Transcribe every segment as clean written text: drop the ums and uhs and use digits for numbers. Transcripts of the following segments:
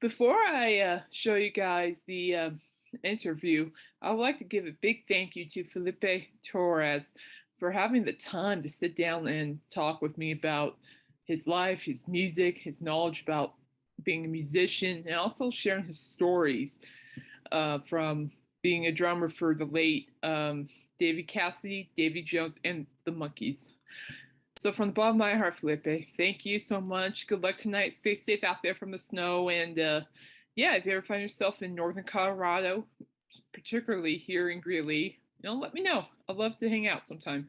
Before I show you guys the interview, I would like to give a big thank you to Felipe Torres for having the time to sit down and talk with me about his life, his music, his knowledge about being a musician, and also sharing his stories from being a drummer for the late Davey Cassidy, Davy Jones, and the Monkees. So from the bottom of my heart, Felipe, thank you so much. Good luck tonight. Stay safe out there from the snow. And yeah, if you ever find yourself in northern Colorado, particularly here in Greeley, let me know. I'd love to hang out sometime.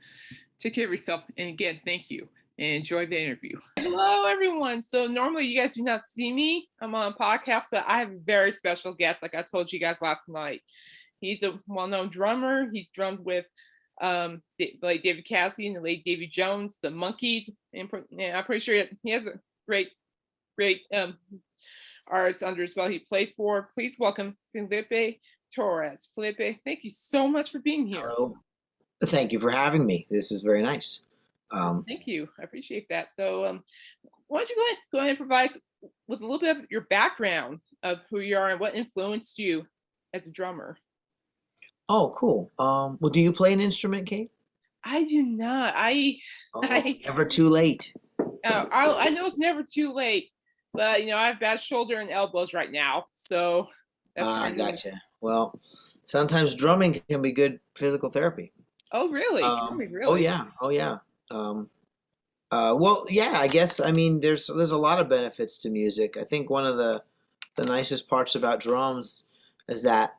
Take care of yourself. And again, thank you. And enjoy the interview. Hello, everyone. So normally you guys do not see me. I'm on a podcast, but I have a very special guest, like I told you guys last night. He's a well-known drummer. He's drummed with like David Cassidy and the late Davy Jones, the Monkees, and I'm pretty sure he has a great artist under his belt he played for. Please welcome Felipe Torres. Felipe, thank you so much for being here. Hello. Thank you for having me. This is very nice. Thank you. I appreciate that. So why don't you go ahead and provide us with a little bit of your background of who you are and what influenced you as a drummer? Oh, cool. Well, do you play an instrument, Kate? I do not. Oh, it's never too late. I know it's never too late, but I have bad shoulder and elbows right now, so that's I kind of. gotcha. Well, sometimes drumming can be good physical therapy. Oh, really? Drumming, really? Oh yeah. Um, well, yeah. I guess I mean there's a lot of benefits to music. I think one of the nicest parts about drums is that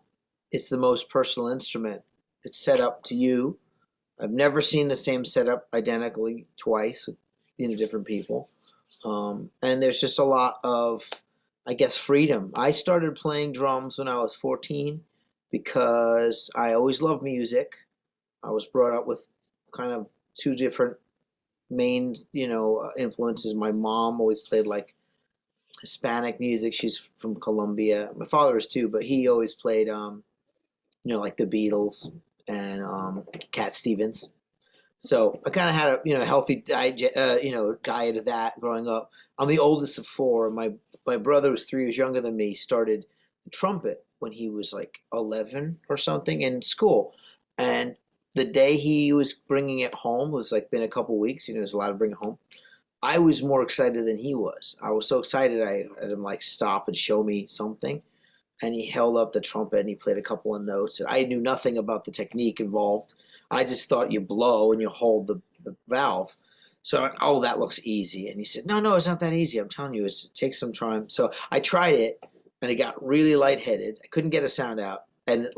it's the most personal instrument. It's set up to you. I've never seen the same setup identically twice with different people. And there's just a lot of, I guess, freedom. I started playing drums when I was 14 because I always loved music. I was brought up with kind of two different main, influences. My mom always played like Hispanic music. She's from Colombia. My father is too, but he always played, like the Beatles and Cat Stevens. So I kind of had a healthy diet of that growing up. I'm the oldest of four. My brother was 3 years younger than me. Started the trumpet when he was like 11 or something in school, and the day he was bringing it home was like been a couple weeks. He was allowed to bring it home. I was more excited than he was. I was so excited. I had him like stop and show me something, and he held up the trumpet and he played a couple of notes. And I knew nothing about the technique involved. I just thought you blow and you hold the valve. So I went, oh, that looks easy. And he said, no, it's not that easy. I'm telling you, it takes some time. So I tried it and it got really lightheaded. I couldn't get a sound out. And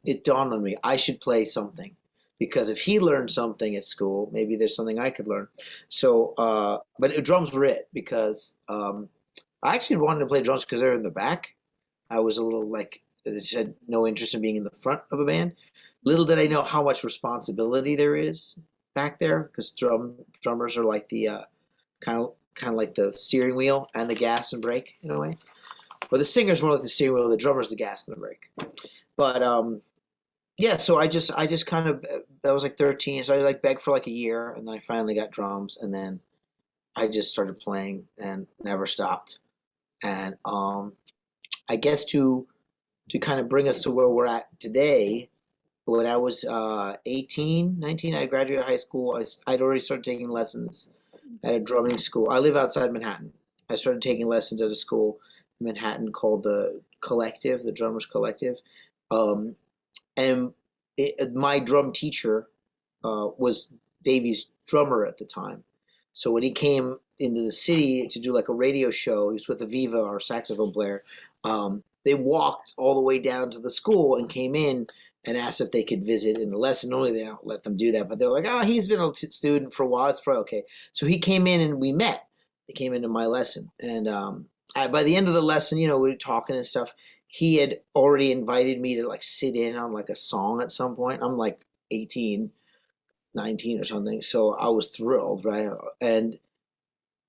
it dawned on me, I should play something. Because if he learned something at school, maybe there's something I could learn. So, but drums were it because I actually wanted to play drums because they're in the back. I was a little just had no interest in being in the front of a band. Little did I know how much responsibility there is back there because drummers are like the kind of like the steering wheel and the gas and brake in a way. Well, the singer's more like the steering wheel, the drummer's the gas and the brake. But yeah, so I just kind of I was like 13, so I like begged for like a year, and then I finally got drums, and then I just started playing and never stopped. And I guess to kind of bring us to where we're at today, when I was 18, 19, I graduated high school. I'd already started taking lessons at a drumming school. I live outside Manhattan. I started taking lessons at a school in Manhattan called the Collective, the Drummers Collective. Um, and my drum teacher was Davey's drummer at the time. So when he came into the city to do like a radio show, he was with Aviva, our saxophone player. They walked all the way down to the school and came in and asked if they could visit in the lesson. Normally they don't let them do that, but they're like, oh, he's been a student for a while. It's probably okay. So he came in and we met. He came into my lesson. And by the end of the lesson, we were talking and stuff. He had already invited me to like sit in on like a song at some point. I'm like 18, 19 or something. So I was thrilled, right? And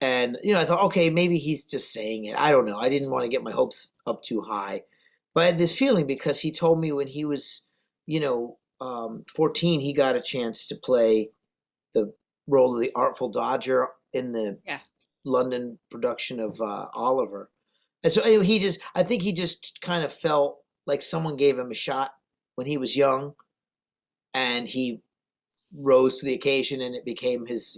I thought, okay, maybe he's just saying it. I don't know. I didn't want to get my hopes up too high. But I had this feeling because he told me when he was, 14, he got a chance to play the role of the Artful Dodger in the Yeah. London production of Oliver. And so anyway, I think he just kind of felt like someone gave him a shot when he was young, and he rose to the occasion, and it became his,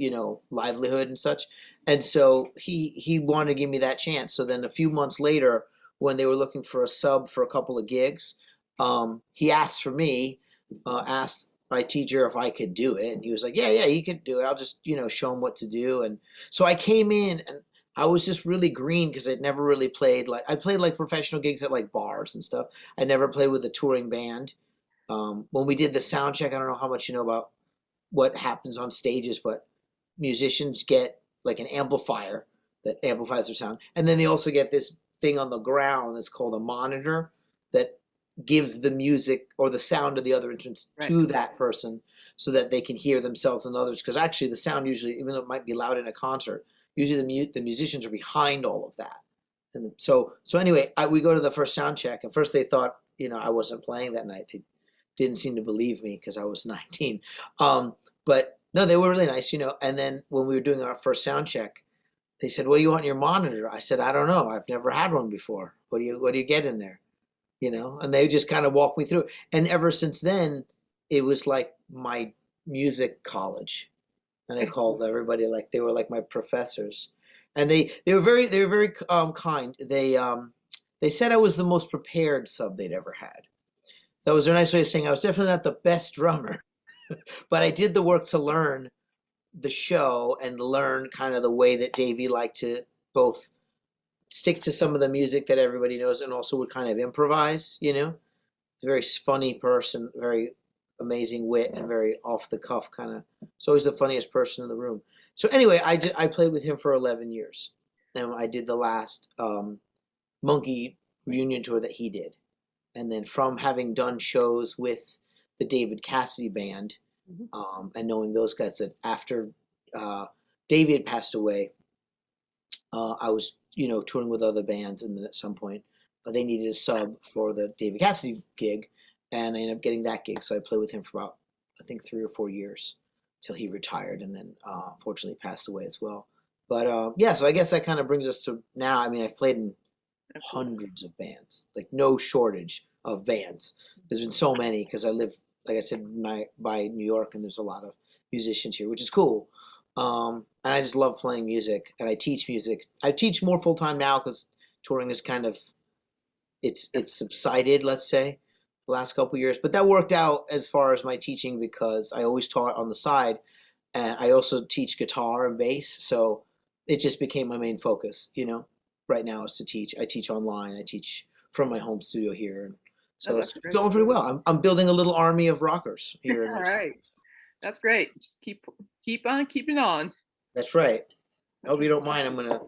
livelihood and such. And so he wanted to give me that chance. So then a few months later, when they were looking for a sub for a couple of gigs, he asked for me, asked my teacher if I could do it, and he was like, "Yeah, yeah, you can do it. I'll just show him what to do." And so I came in, and I was just really green because I'd never really played like I played like professional gigs at like bars and stuff. I never played with a touring band. When we did the sound check, I don't know how much you know about what happens on stages, but musicians get like an amplifier that amplifies their sound, and then they also get this thing on the ground that's called a monitor that gives the music or the sound of the other instruments Right. to that person so that they can hear themselves and others. Because actually, the sound usually, even though it might be loud in a concert, usually the musicians are behind all of that. And so anyway, we go to the first sound check, and first they thought I wasn't playing that night. They didn't seem to believe me because I was 19. But no, they were really nice. And then when we were doing our first sound check, they said, "What do you want in your monitor?" I said, "I don't know. I've never had one before. What do you get in there?" And they just kind of walked me through it. And ever since then, it was like my music college. And I called everybody like they were like my professors. And they were very kind. They said I was the most prepared sub they'd ever had. That was their nice way of saying I was definitely not the best drummer, but I did the work to learn the show and learn kind of the way that Davey liked to both stick to some of the music that everybody knows and also would kind of improvise. A very funny person, very amazing wit, and very off the cuff kind of. He's always the funniest person in the room. So anyway, I played with him for 11 years, and I did the last Monkey reunion tour that he did, and then from having done shows with the David Cassidy band, and knowing those guys, that after Davey had passed away, I was touring with other bands, and then at some point they needed a sub for the David Cassidy gig, and I ended up getting that gig. So I played with him for about I think 3 or 4 years till he retired, and then unfortunately passed away as well. But yeah, so I guess that kind of brings us to now. I mean, I've played in hundreds of bands, like no shortage of bands. There's been so many because I live, like I said, by New York, and there's a lot of musicians here, which is cool. And I just love playing music, and I teach music. I teach more full time now because touring is kind of it's subsided, let's say, the last couple of years. But that worked out as far as my teaching because I always taught on the side, and I also teach guitar and bass, so it just became my main focus. Right now is to teach. I teach online. I teach from my home studio here, and Oh, so that's it's great. going pretty well. I'm building a little army of rockers here in All Richmond. right. That's great. Just keep on keeping on. That's right. I That's hope you don't mind. I'm gonna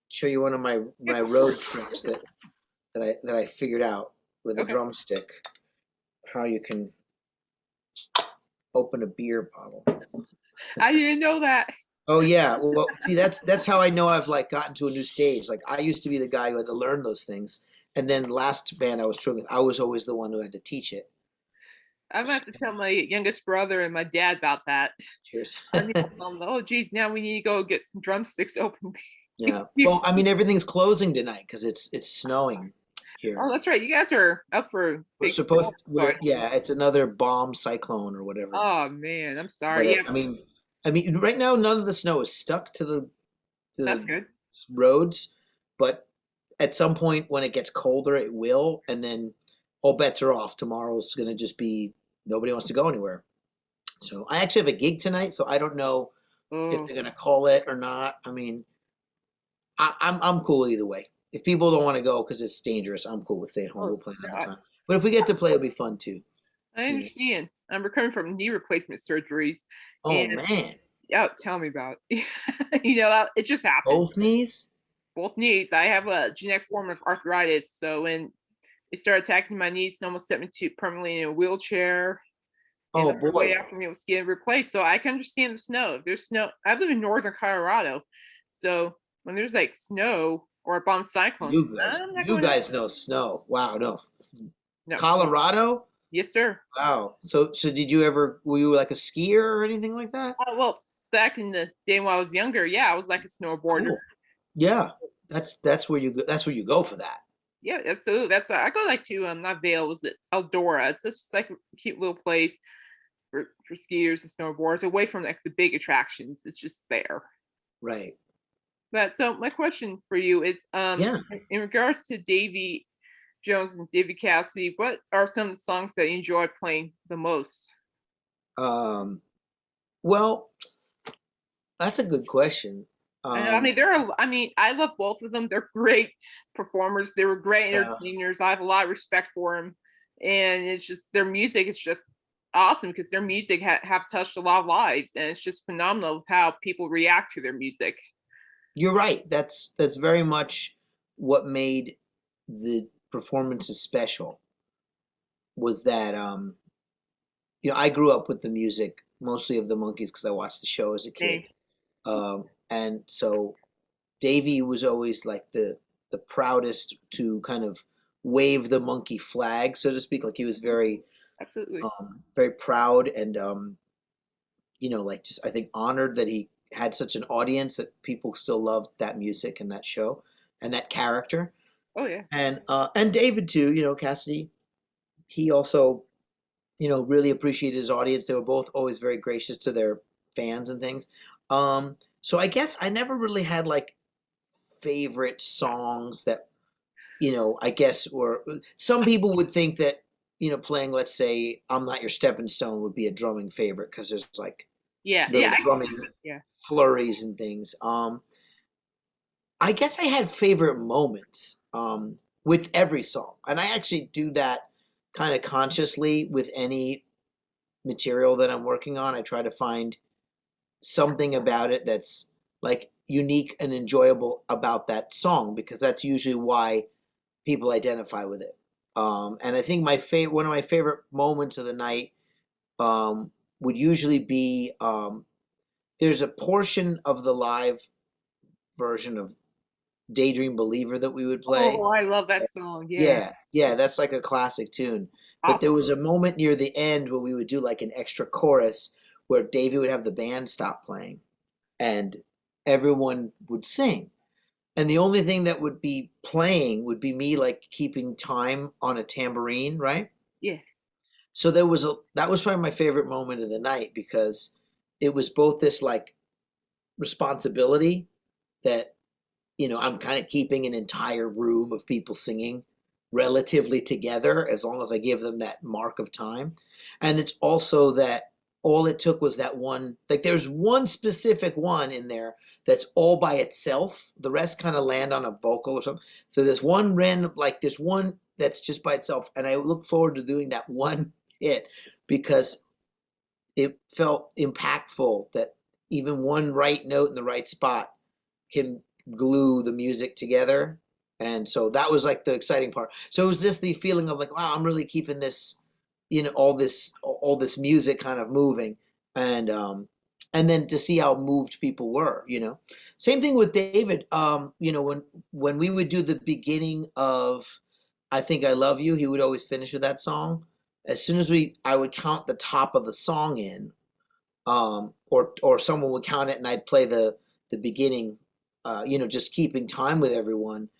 show you one of my road tricks that I figured out with a okay. drumstick. How you can open a beer bottle. I didn't know that. Oh yeah. Well, see, that's how I know I've like gotten to a new stage. Like I used to be the guy who had to learn those things, and then last band I was touring with, I was always the one who had to teach it. I'm gonna have to tell my youngest brother and my dad about that. Cheers. I need to tell them, oh geez, now we need to go get some drumsticks to open. Yeah. Well, I mean, everything's closing tonight because it's snowing here. Oh, that's right. You guys are up for a We're big supposed storm. yeah, it's another bomb cyclone or whatever. Oh man, I'm But sorry. Yeah, I mean, right now none of the snow is stuck to that's the good. roads, but at some point when it gets colder, it will, and then all bets are off. Tomorrow's going to just be nobody wants to go anywhere. So I actually have a gig tonight, so I don't know if Oh, they're going to call it or not. I mean, I'm cool either way. If people don't want to go because it's dangerous, I'm cool with staying home. oh, We'll play another I, time. But if we get to play, it'll be fun too. I You know? understand. I'm recovering from knee replacement surgeries, Oh and man, yeah, tell me about it. It just happened. both knees. Both knees. I have a genetic form of arthritis, so when it started attacking my knees, it almost set me to permanently in a wheelchair. And Oh the way boy, after me was getting replaced. So I can understand the snow. If there's snow, I live in northern Colorado. So when there's like snow or a bomb cyclone, I'm not you going to guys know snow. Wow, no, no. Colorado. Yes, sir. Wow. So did you ever were you like a skier or anything like that? Well, back in the day when I was younger, yeah, I was like a snowboarder. Cool. Yeah. that's where you go, that's where you go for that. Yeah, absolutely. That's I go like to not Vail, was it Eldora? It's just like a cute little place for skiers and snowboarders, away from like the big attractions. It's just there. Right. But so my question for you is, Yeah. in regards to Davy Jones and Davy Cassidy, what are some of the songs that you enjoy playing the most? Um, well, that's a good question. I Um, mean, I mean, I love both of them. They're great performers. They were great yeah, entertainers. I have a lot of respect for them, and it's just their music is just awesome because their music have touched a lot of lives, and it's just phenomenal how people react to their music. you're right. That's very much what made the performances special was that I grew up with the music mostly of the Monkees because I watched the show as a kid. Hey, And so Davey was always like the proudest to kind of wave the monkey flag, so to speak. Like he was absolutely. very proud and like just I think honored that he had such an audience that people still loved that music and that show and that character. Oh yeah. And David too, Cassidy. He also really appreciated his audience. They were both always very gracious to their fans and things. So I guess I never really had like favorite songs that I guess or some people would think that playing, let's say, "I'm Not Your Stepping Stone" would be a drumming favorite because there's like Yeah, yeah, little I can see drumming that. Yeah. flurries and things. I guess I had favorite moments with every song, and I actually do that kind of consciously with any material that I'm working on. I try to find something about it that's like unique and enjoyable about that song because that's usually why people identify with it. And I think one of my favorite moments of the night would usually be there's a portion of the live version of Daydream Believer that we would play. Oh, I love that song. Yeah. Yeah, yeah, that's like a classic tune. But there Awesome. was a moment near the end where we would do like an extra chorus where Davey would have the band stop playing and everyone would sing. And the only thing that would be playing would be me like keeping time on a tambourine, right? Yeah. So that was probably my favorite moment of the night because it was both this like responsibility that I'm kind of keeping an entire room of people singing relatively together as long as I give them that mark of time. And it's also that all it took was that one, like there's one specific one in there that's all by itself. The rest kind of land on a vocal or something. So there's one random, like this one that's just by itself. And I look forward to doing that one hit because it felt impactful that even one right note in the right spot can glue the music together. And so that was like the exciting part. So it was just the feeling of like, wow, I'm really keeping this, all this music kind of moving. And then to see how moved people were. Same thing with David. When we would do the beginning of I Think I Love You, he would always finish with that song. As soon as I would count the top of the song in, or someone would count it and I'd play the beginning, just keeping time with everyone.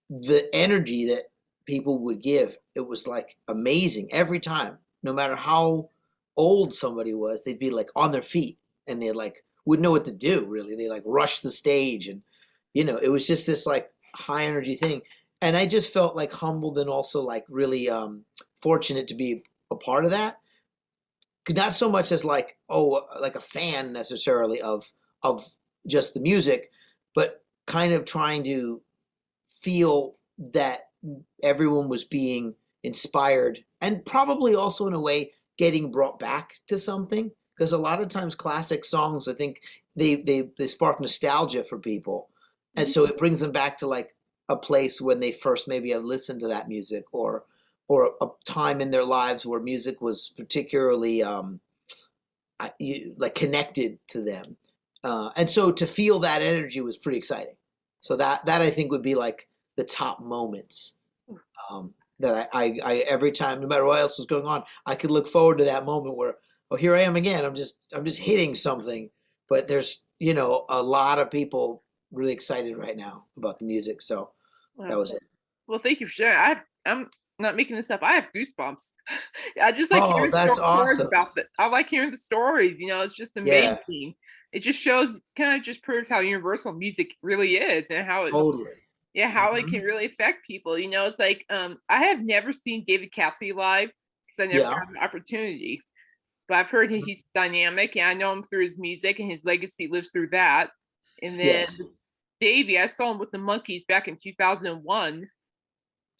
The energy that people would give, it was like amazing every time. No matter how old somebody was, they'd be like on their feet and they like wouldn't know what to do really. They like rush the stage and it was just this like high energy thing. And I just felt like humbled and also like really fortunate to be a part of that. Not so much as like like a fan necessarily of just the music, but kind of trying to feel that everyone was being inspired and probably also in a way getting brought back to something because a lot of times classic songs I think they spark nostalgia for people and Mhm. so it brings them back to like a place when they first maybe have listened to that music or a time in their lives where music was particularly like connected to them, and so to feel that energy was pretty exciting. So that I think would be like the top moments that I every time, no matter what else was going on, I could look forward to that moment where oh here I am again. I'm just hitting something, but there's a lot of people really excited right now about the music. So that Well, was it. well, thank you for sharing. I'm not making this up. I have goosebumps. I just like Oh, hearing that's stories awesome. about that. I like hearing the stories. It's just Yeah, amazing. It just shows, kind of just proves how universal music really is, and how it, totally. yeah, how it Hmm. can really affect people. It's like I have never seen David Cassidy live because I never Yeah. got an opportunity. But I've heard Mhm. he's dynamic, and I know him through his music, and his legacy lives through that. And then Yes. Davey, I saw him with the Monkees back in 2001.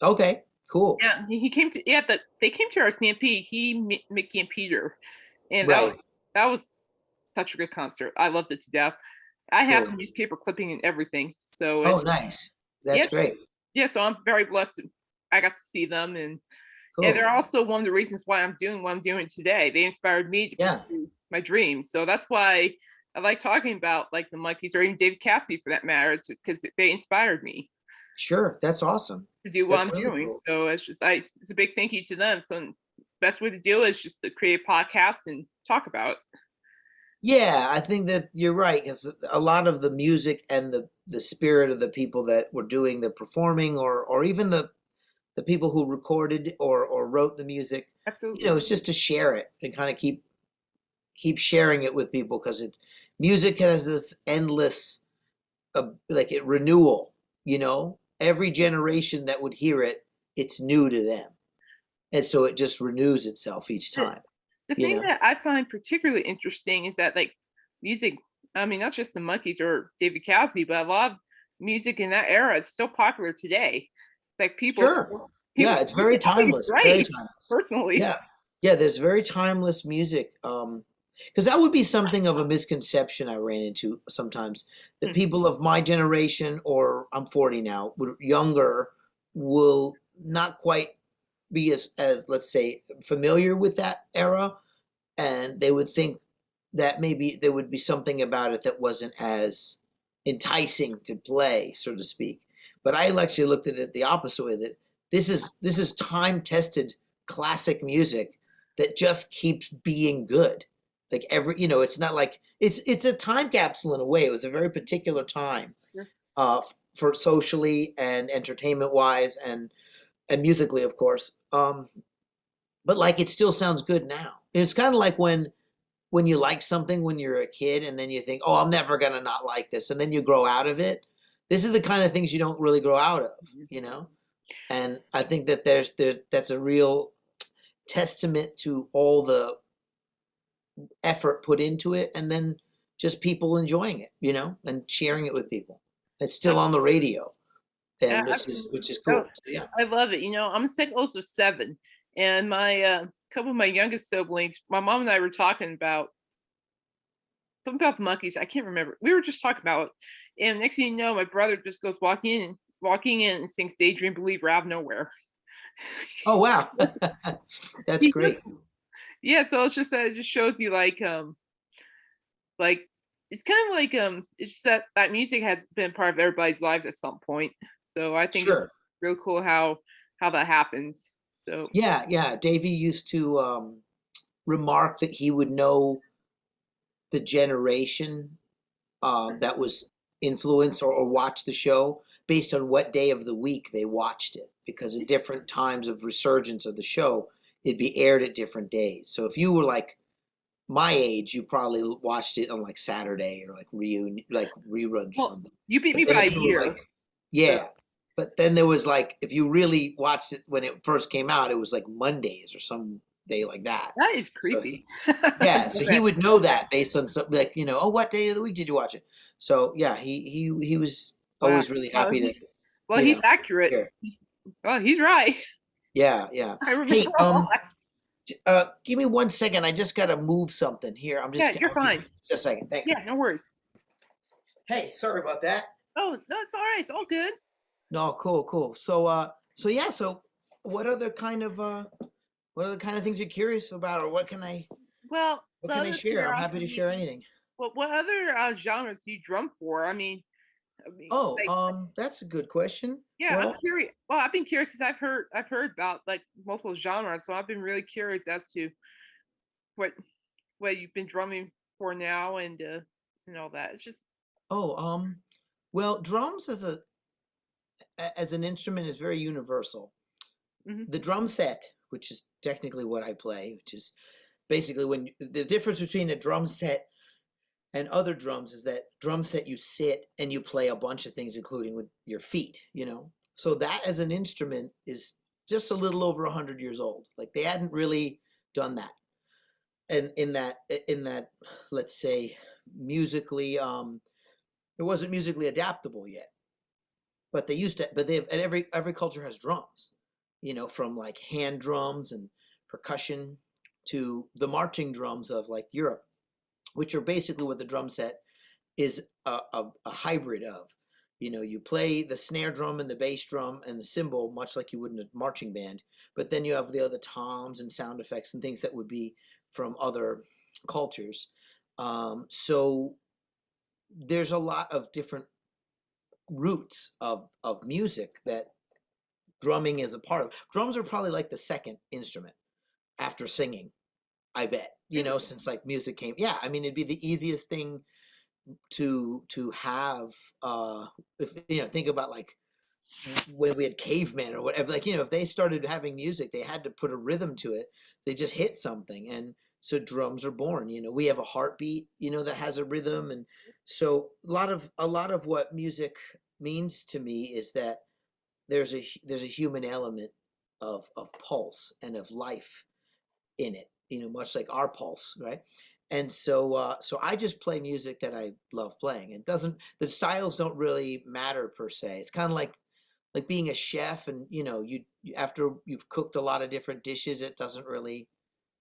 Okay. Cool. Yeah, he came to, yeah, they came to our Stampede. Mickey, and Peter, and Right. that was such a good concert. I loved it to death. I have the Cool. newspaper clipping and everything, so Oh, it's, nice. yeah, That's great. yeah. So I'm very blessed. I got to see them, and yeah, Cool. they're also one of the reasons why I'm doing what I'm doing today. They inspired me to Yeah. pursue my dreams. So that's why I like talking about like the Monkees or even David Cassidy for that matter. It's just because they inspired me Sure. That's awesome. to do what That's I'm really doing. cool. So it's a big thank you to them. So best way to do it is just to create a podcast and talk about it. Yeah, I think that you're right because a lot of the music and the spirit of the people that were doing the performing, or even the people who recorded or wrote the music, Absolutely. it's just to share it and kind of keep sharing it with people because it music has this endless like it renewal. Every generation that would hear it, it's new to them, and so it just renews itself each The, time. the You thing know. that I find particularly interesting is that like music, I mean, not just the Monkees or David Cassidy, but a lot of music in that era is still popular today. Like Sure. people Yeah, it's very I think it's timeless, very great, timeless. personally. Yeah. Yeah, there's very timeless music. Because that would be something of a misconception I ran into sometimes. That Hmm. people of my generation, or I'm 40 now, younger, will not quite be as let's say familiar with that era, and they would think that maybe there would be something about it that wasn't as enticing to play, so to speak. But I actually looked at it the opposite way, that this is time tested classic music that just keeps being good. Like it's not like it's a time capsule in a way. It was a very particular time, Sure. for socially and entertainment wise and musically, of course. But like it still sounds good now. It's kind of like when you like something when you're a kid and then you think, "Oh, I'm never gonna not like this," and then you grow out of it. This is the kind of things you don't really grow out of. And I think that that's a real testament to all the effort put into it, and then just people enjoying it, and sharing it with people. It's still on the radio, Yeah, and which is absolutely. which is Oh, cool. So yeah. I love it. I'm a second oldest of seven, and my couple of my youngest siblings, my mom and I were talking about something about the Monkees. I can't remember. We were just talking about it, and next thing you know, my brother just goes walking in and sings "Daydream Believer" out of nowhere. Oh wow, that's He just, great. yeah, so it just shows you like it's kind of like it's just that music has been part of everybody's lives at some point. So I think it's Sure. real cool how that happens. So Yeah, yeah. Davey used to remark that he would know the generation that was influenced or watched the show based on what day of the week they watched it, because at different times of resurgence of the show, it'd be aired at different days. So if you were like my age, you probably watched it on like Saturday or like reunion, like reruns or well, something. you beat But me then by a if you were year. like, So yeah, but then there was like, if you really watched it when it first came out, it was like Mondays or some day like that. that is So creepy. yeah, so he Okay. would know that based on something like, oh, what day of the week did you watch it? So yeah, he was Wow. always really Well, happy to, he's accurate. hear. Well, he's right. Yeah, yeah. I remember Hey, a lot. give me 1 second. I just gotta move something here. Yeah, you're I'll be fine. just a second. Thanks. Yeah, no worries. Hey, sorry about that. Oh no, it's all right. It's all good. No, cool, cool. So yeah, so what other kind of things you're curious about, or Well, what the can I other share? I'm happy to curiosity. share anything. What other genres do you drum for? I mean, Oh, like, that's a good question. yeah, I'm Well, curious. Well, I've been curious because I've heard about like multiple genres, so I've been really curious as to what what you've been drumming for now and all that. It's just oh, Well, drums as an instrument is very universal. Hmm. The drum set, which is technically what I play, which is basically when the difference between a drum set and other drums is that drum set you sit and you play a bunch of things, including with your feet. So that as an instrument is just a little over 100 years old. Like they hadn't really done that, and in that, let's say musically, it wasn't musically adaptable yet. But they used to, but they have, and every culture has drums, from like hand drums and percussion to the marching drums of like Europe, which are basically what the drum set is a hybrid of. You play the snare drum and the bass drum and the cymbal, much like you would in a marching band, but then you have the other toms and sound effects and things that would be from other cultures. So there's a lot of different roots of music that drumming is a part of. Drums are probably like the second instrument after singing, I bet. Really? Since like music came. Yeah, I mean it'd be the easiest thing to have. If think about like when we had cavemen or whatever, like if they started having music, they had to put a rhythm to it. They just hit something, and so drums are born. We have a heartbeat, that has a rhythm, and so a lot of what music means to me is that there's a human element of pulse and of life in it, much like our pulse, right? And so I just play music that I love playing. It doesn't The styles don't really matter per se. It's kind of like being a chef, and after you've cooked a lot of different dishes, it doesn't really,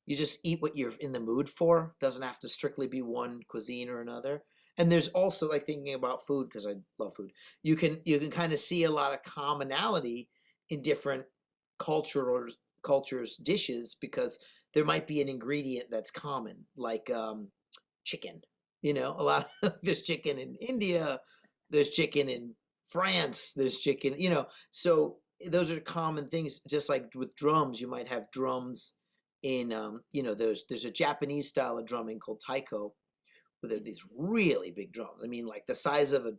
you just eat what you're in the mood for. It doesn't have to strictly be one cuisine or another. And there's also, like, thinking about food, because I love food. You can kind of see a lot of commonality in different culture or cultures dishes, because there might be an ingredient that's common, like chicken. A lot there's chicken in India, there's chicken in France, there's chicken. So those are common things. Just like with drums, you might have drums in there's a Japanese style of drumming called taiko, where they're these really big drums. I mean, like the size of a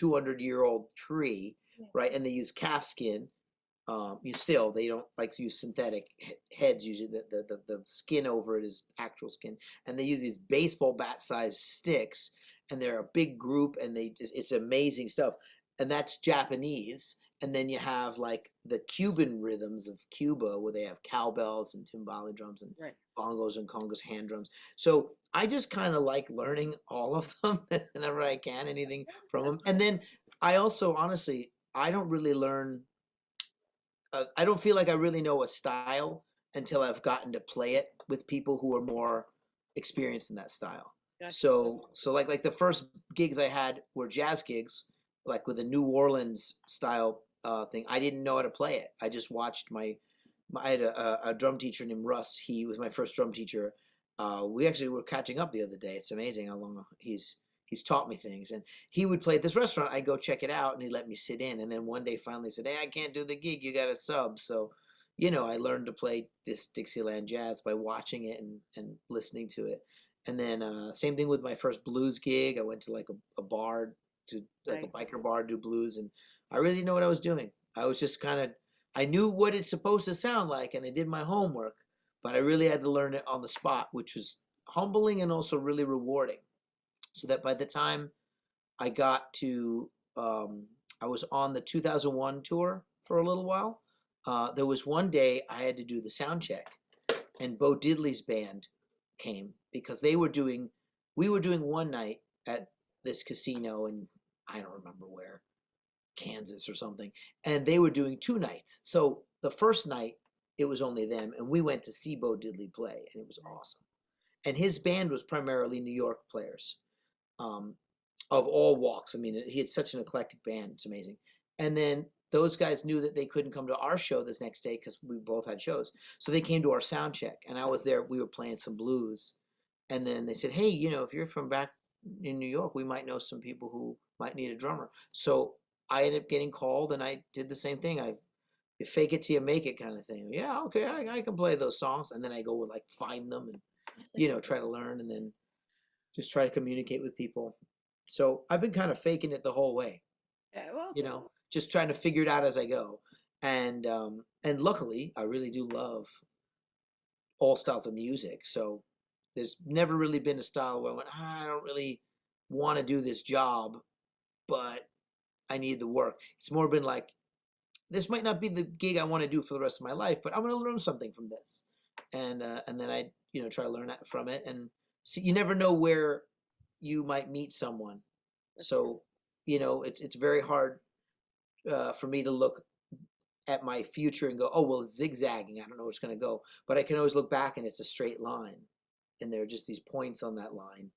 200-year-old tree, Yeah. right? And they use calf skin. They don't like to use synthetic heads. Usually, the skin over it is actual skin, and they use these baseball bat sized sticks, and they're a big group, and it's amazing stuff. And that's Japanese. And then you have like the Cuban rhythms of Cuba, where they have cowbells and timbale drums and Right. bongos and congas, hand drums. So I just kind of like learning all of them whenever I can, anything from them. And then I also, honestly, I don't really learn. I don't feel like I really know a style until I've gotten to play it with people who are more experienced in that style. Gotcha. So like the first gigs I had were jazz gigs, like with a New Orleans style thing. I didn't know how to play it. I just watched I had a drum teacher named Russ. He was my first drum teacher. We actually were catching up the other day. It's amazing how long he's taught me things. And he would play at this restaurant. I'd go check it out, and he'd let me sit in. And then one day finally said, "Hey, I can't do the gig. You got to sub." So, I learned to play this Dixieland jazz by watching it and listening to it. And then same thing with my first blues gig. I went to like a bar, to like a Right. biker bar, to do blues, and I really didn't know what I was doing. I was just kind of, I knew what it's supposed to sound like, and I did my homework, but I really had to learn it on the spot, which was humbling and also really rewarding. So that by the time I got to, I was on the 2001 tour for a little while. There was one day I had to do the sound check, and Bo Diddley's band came because we were doing one night at this casino in, I don't remember where, Kansas or something, and they were doing two nights. So the first night it was only them, and we went to see Bo Diddley play, and it was awesome. And his band was primarily New York players, um, of all walks. I mean, he had such an eclectic band; it's amazing. And then those guys knew that they couldn't come to our show this next day because we both had shows, so they came to our sound check, and I was there. We were playing some blues, and then they said, "Hey, if you're from back in New York, we might know some people who might need a drummer." So I ended up getting called, and I did the same thing. You fake it till you make it kind of thing. Yeah, okay, I can play those songs, and then I go and like find them and try to learn, and then just try to communicate with people. So I've been kind of faking it the whole way, Yeah, well, just trying to figure it out as I go. And luckily, I really do love all styles of music. So there's never really been a style where I went, I don't really want to do this job, but I need the work. It's more been like, this might not be the gig I want to do for the rest of my life, but I'm going to learn something from this, and then I try to learn from it. And see, you never know where you might meet someone, that's true. so it's very hard for me to look at my future and go, oh well, it's zigzagging. I don't know where it's going to go, but I can always look back and it's a straight line, and there are just these points on that line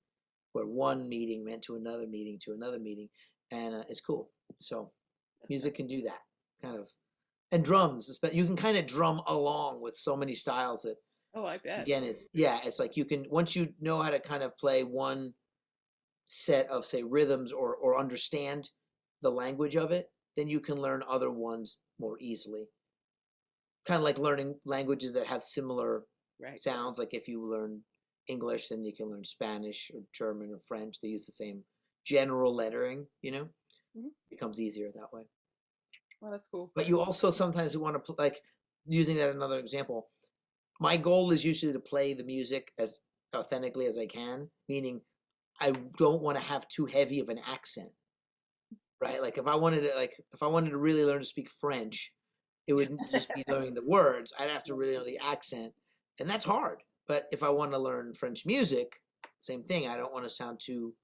where one meeting meant to another meeting to another meeting, and it's cool. So That's music can do that kind of, and drums. You can kind of drum along with so many styles that Oh, I bet. again, it's like you can once you know how to kind of play one set of say rhythms or understand the language of it, then you can learn other ones more easily. Kind of like learning languages that have similar Right. sounds. Like if you learn English, then you can learn Spanish or German or French. They use the same general lettering, Mhm. becomes easier that way. Oh, that's cool. But you also sometimes want to like using that another example. My goal is usually to play the music as authentically as I can, meaning I don't want to have too heavy of an accent, right? Like if I wanted to really learn to speak French, it wouldn't just be learning the words. I'd have to really know the accent, and that's hard. But if I want to learn French music, same thing. I don't want to sound too,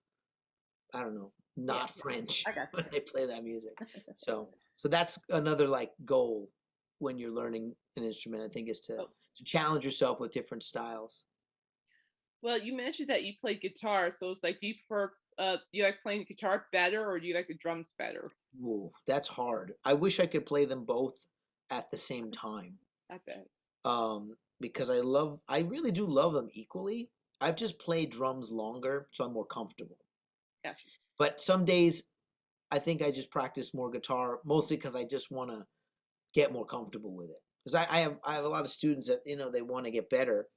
I don't know, Yeah, not French I got when you. I play that music. So that's another like goal when you're learning an instrument. I think is to Oh, to challenge yourself with different styles. well, you mentioned that you play guitar, so it's like, do you prefer, you like playing the guitar better, or do you like the drums better? Ooh, that's hard. I wish I could play them both at the same time. I bet. Because I really do love them equally. I've just played drums longer, so I'm more comfortable. Gotcha. But some days I think I just practice more guitar, mostly because I just want to get more comfortable with it. Because I have a lot of students that they want to get better,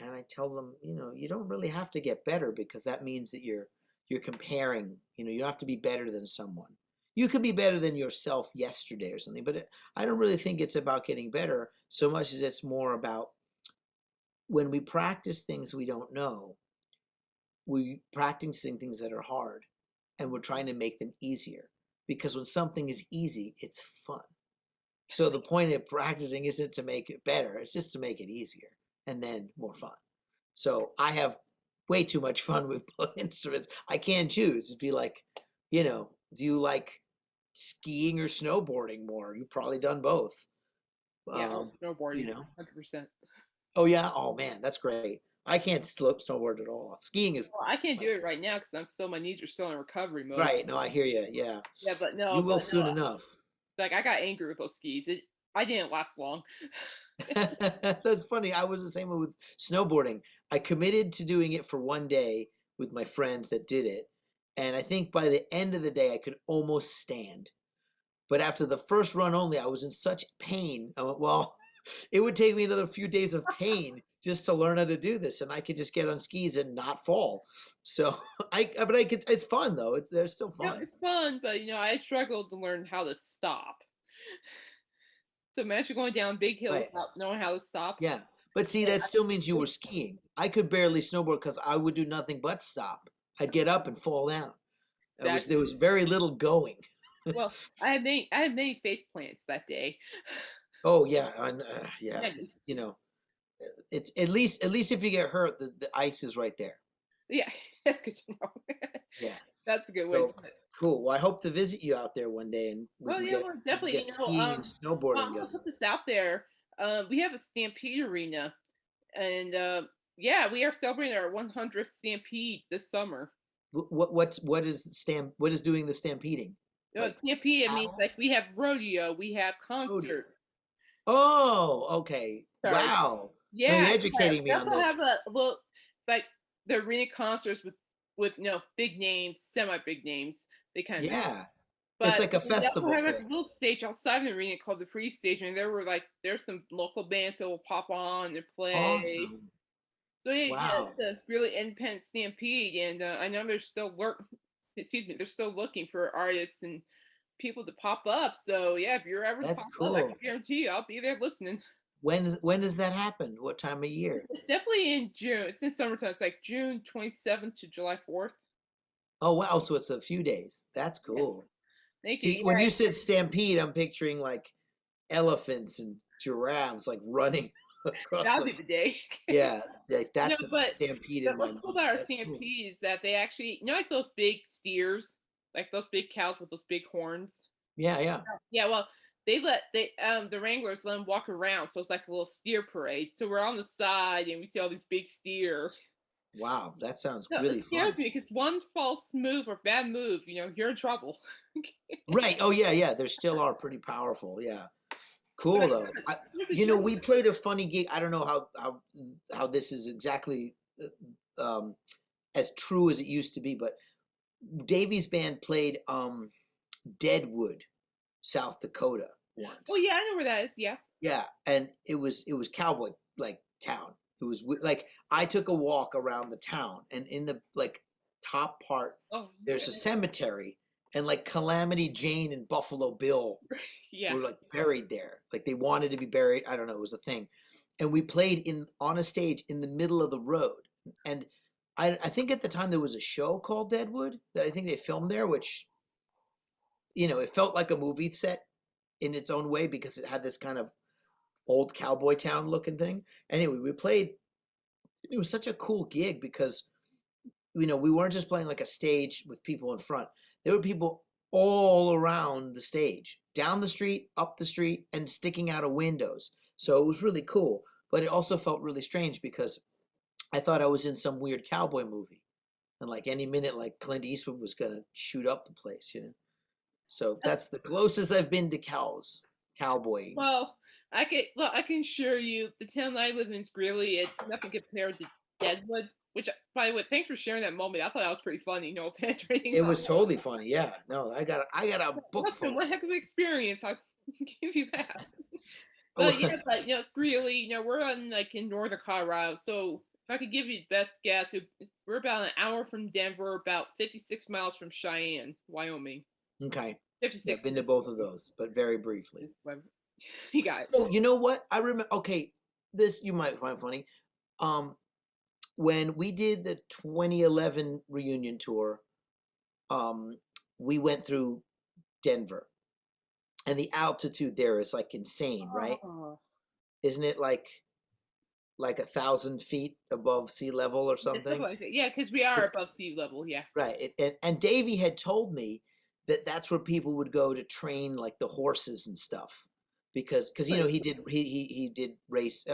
and I tell them you don't really have to get better because that means that you're comparing. You don't have to be better than someone. You could be better than yourself yesterday or something, but I don't really think it's about getting better so much as it's more about when we practice things we don't know, we practicing things that are hard, and we're trying to make them easier. Because when something is easy, it's fun. So the point of practicing isn't to make it better, it's just to make it easier and then more fun. So I have way too much fun with both instruments. I can't choose. It'd be like, do you like skiing or snowboarding more? You've probably done both. Yeah, oh, You snowboarding, know. 100%. Oh yeah. Oh man, that's great. I can't slope snowboard at all. Skiing is Well, I can't like do it right now because my knees are still in recovery mode. right. No, I hear you. Yeah, Yeah, but you will soon enough. like I got angry with those skis. I didn't last long. That's funny. I was the same way with snowboarding. I committed to doing it for one day with my friends that did it. And I think by the end of the day, I could almost stand. But after the first run only, I was in such pain. I went, well, it would take me another few days of pain just to learn how to do this. And I could just get on skis and not fall. So but I could, it's fun though. They're still fun. It's fun, but I struggled to learn how to stop. So imagine going down big hills Right. without knowing how to stop. Yeah. But see, And that still means you I, were skiing. I could barely snowboard because I would do nothing but stop. I'd get up and fall down. exactly. There was very little going. Well, I had many face plants that day. Oh yeah, yeah. Many. It's at least if you get hurt, the ice is right there. Yeah, that's good to know. Yeah. That's a good way to So put it. cool. Well, I hope to visit you out there one day, and we Well, can yeah, get well, we can definitely. get skiing and snowboarding I'm gonna going. put this out there. We have a Stampede arena, and yeah, we are celebrating our 100th Stampede this summer. What is doing the stampeding? Like Stampede, it means cattle? like we have rodeo, we have Rodeo. concert. Oh, okay. Sorry. Wow. No, Yeah, you're yeah. educating We me on also this. have a little like the arena concerts with big names, semi big names. They kind of, Yeah. It's but like a we also festival have like a thing. little stage outside the arena called the free stage, and there's some local bands that will pop on and play. Awesome. So yeah, Wow. it's a really independent stampede, and I know there's still work. excuse me, they're still looking for artists and people to pop up. So yeah, if you're ever to That's pop up, I can cool. guarantee you I'll be there listening. When does that happen? What time of year? It's definitely in June. It's in summertime. It's like June 27th to July 4th. Oh wow, so it's a few days. That's Yeah. cool. Thank you. See, Yeah, when you said stampede, I'm picturing like elephants and giraffes like running across that'll the be the day. yeah, like No, that's a stampede in my what's cool mind. about our That's cool. CMP is that they actually, like those big steers, like those big cows with those big horns. Yeah, yeah. Yeah, well, the wranglers let them walk around, so it's like a little steer parade. So we're on the side and we see all these big steer. Wow, that sounds So it really scares fun. me because one false move or bad move, you're in trouble. Right. Oh yeah, yeah. They still are pretty powerful. Yeah. But Cool it's though. kind of a joke. We played a funny gig. I don't know how this is exactly as true as it used to be, but Davey's band played Deadwood, South Dakota Oh once. yeah, I know where that is. Yeah. Yeah, and it was cowboy like town. It was like I took a walk around the town, and in the like top part, Oh there's a cemetery, and like Calamity Jane and Buffalo Bill yeah. were like buried there. Like they wanted to be buried. I don't know. It was a thing, and we played in on a stage in the middle of the road. And I think at the time there was a show called Deadwood that I think they filmed there, which it felt like a movie set in its own way because it had this kind of old cowboy town looking thing. Anyway, we played. It was such a cool gig because we weren't just playing like a stage with people in front. There were people all around the stage, down the street, up the street, and sticking out of windows. So it was really cool, but it also felt really strange because I thought I was in some weird cowboy movie, and like any minute, like Clint Eastwood was gonna shoot up the place. So that's the closest I've been to cowboy. Well, I can assure you, the town I live in is Greeley. It's nothing compared to Deadwood. Which, by the way, thanks for sharing that moment. I thought that was pretty funny. No offense or anything. It was totally funny. Yeah, no, I got a book That's been full. one heck of an experience. I'll give you that. Oh, But yeah, it's Greeley. We're in northern Colorado. So if I could give you the best guess, we're about an hour from Denver, about 56 miles from Cheyenne, Wyoming. okay. Yeah, 56 been to both of those, but very briefly. minutes. You got it. Oh, you know what? I remember. Okay, this you might find funny. Um, when we did the 2011 reunion tour, um, we went through Denver, and the altitude there is like insane, right? Oh, Isn't it like 1,000 feet above sea level or it's something something? like that. Yeah, because we are above sea level. Yeah. Right. And Davey had told me that that's where people would go to train like the horses and stuff. Because Right. he did race.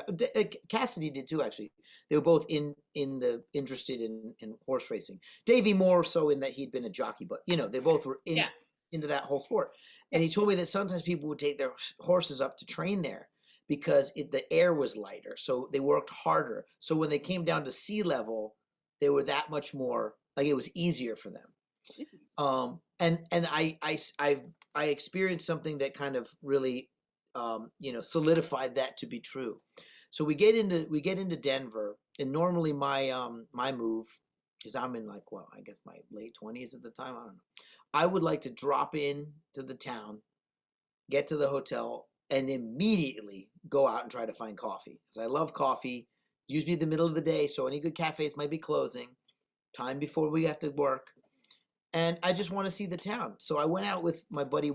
Cassidy did too, actually. They were both interested in horse racing. Davey more so in that he'd been a jockey, but they both were Yeah. into that whole sport. Yeah. And he told me that sometimes people would take their horses up to train there because the air was lighter, so they worked harder. So when they came down to sea level, they were that much more like it was easier for them. And I experienced something that kind of really solidified that to be true. So we get into Denver, and normally my move, because I'm in like I guess my late 20s at the time. I don't know. I would like to drop in to the town, get to the hotel, and immediately go out and try to find coffee because I love coffee. Usually the middle of the day, so any good cafes might be closing. Time before we have to work, and I just want to see the town. So I went out with my buddy,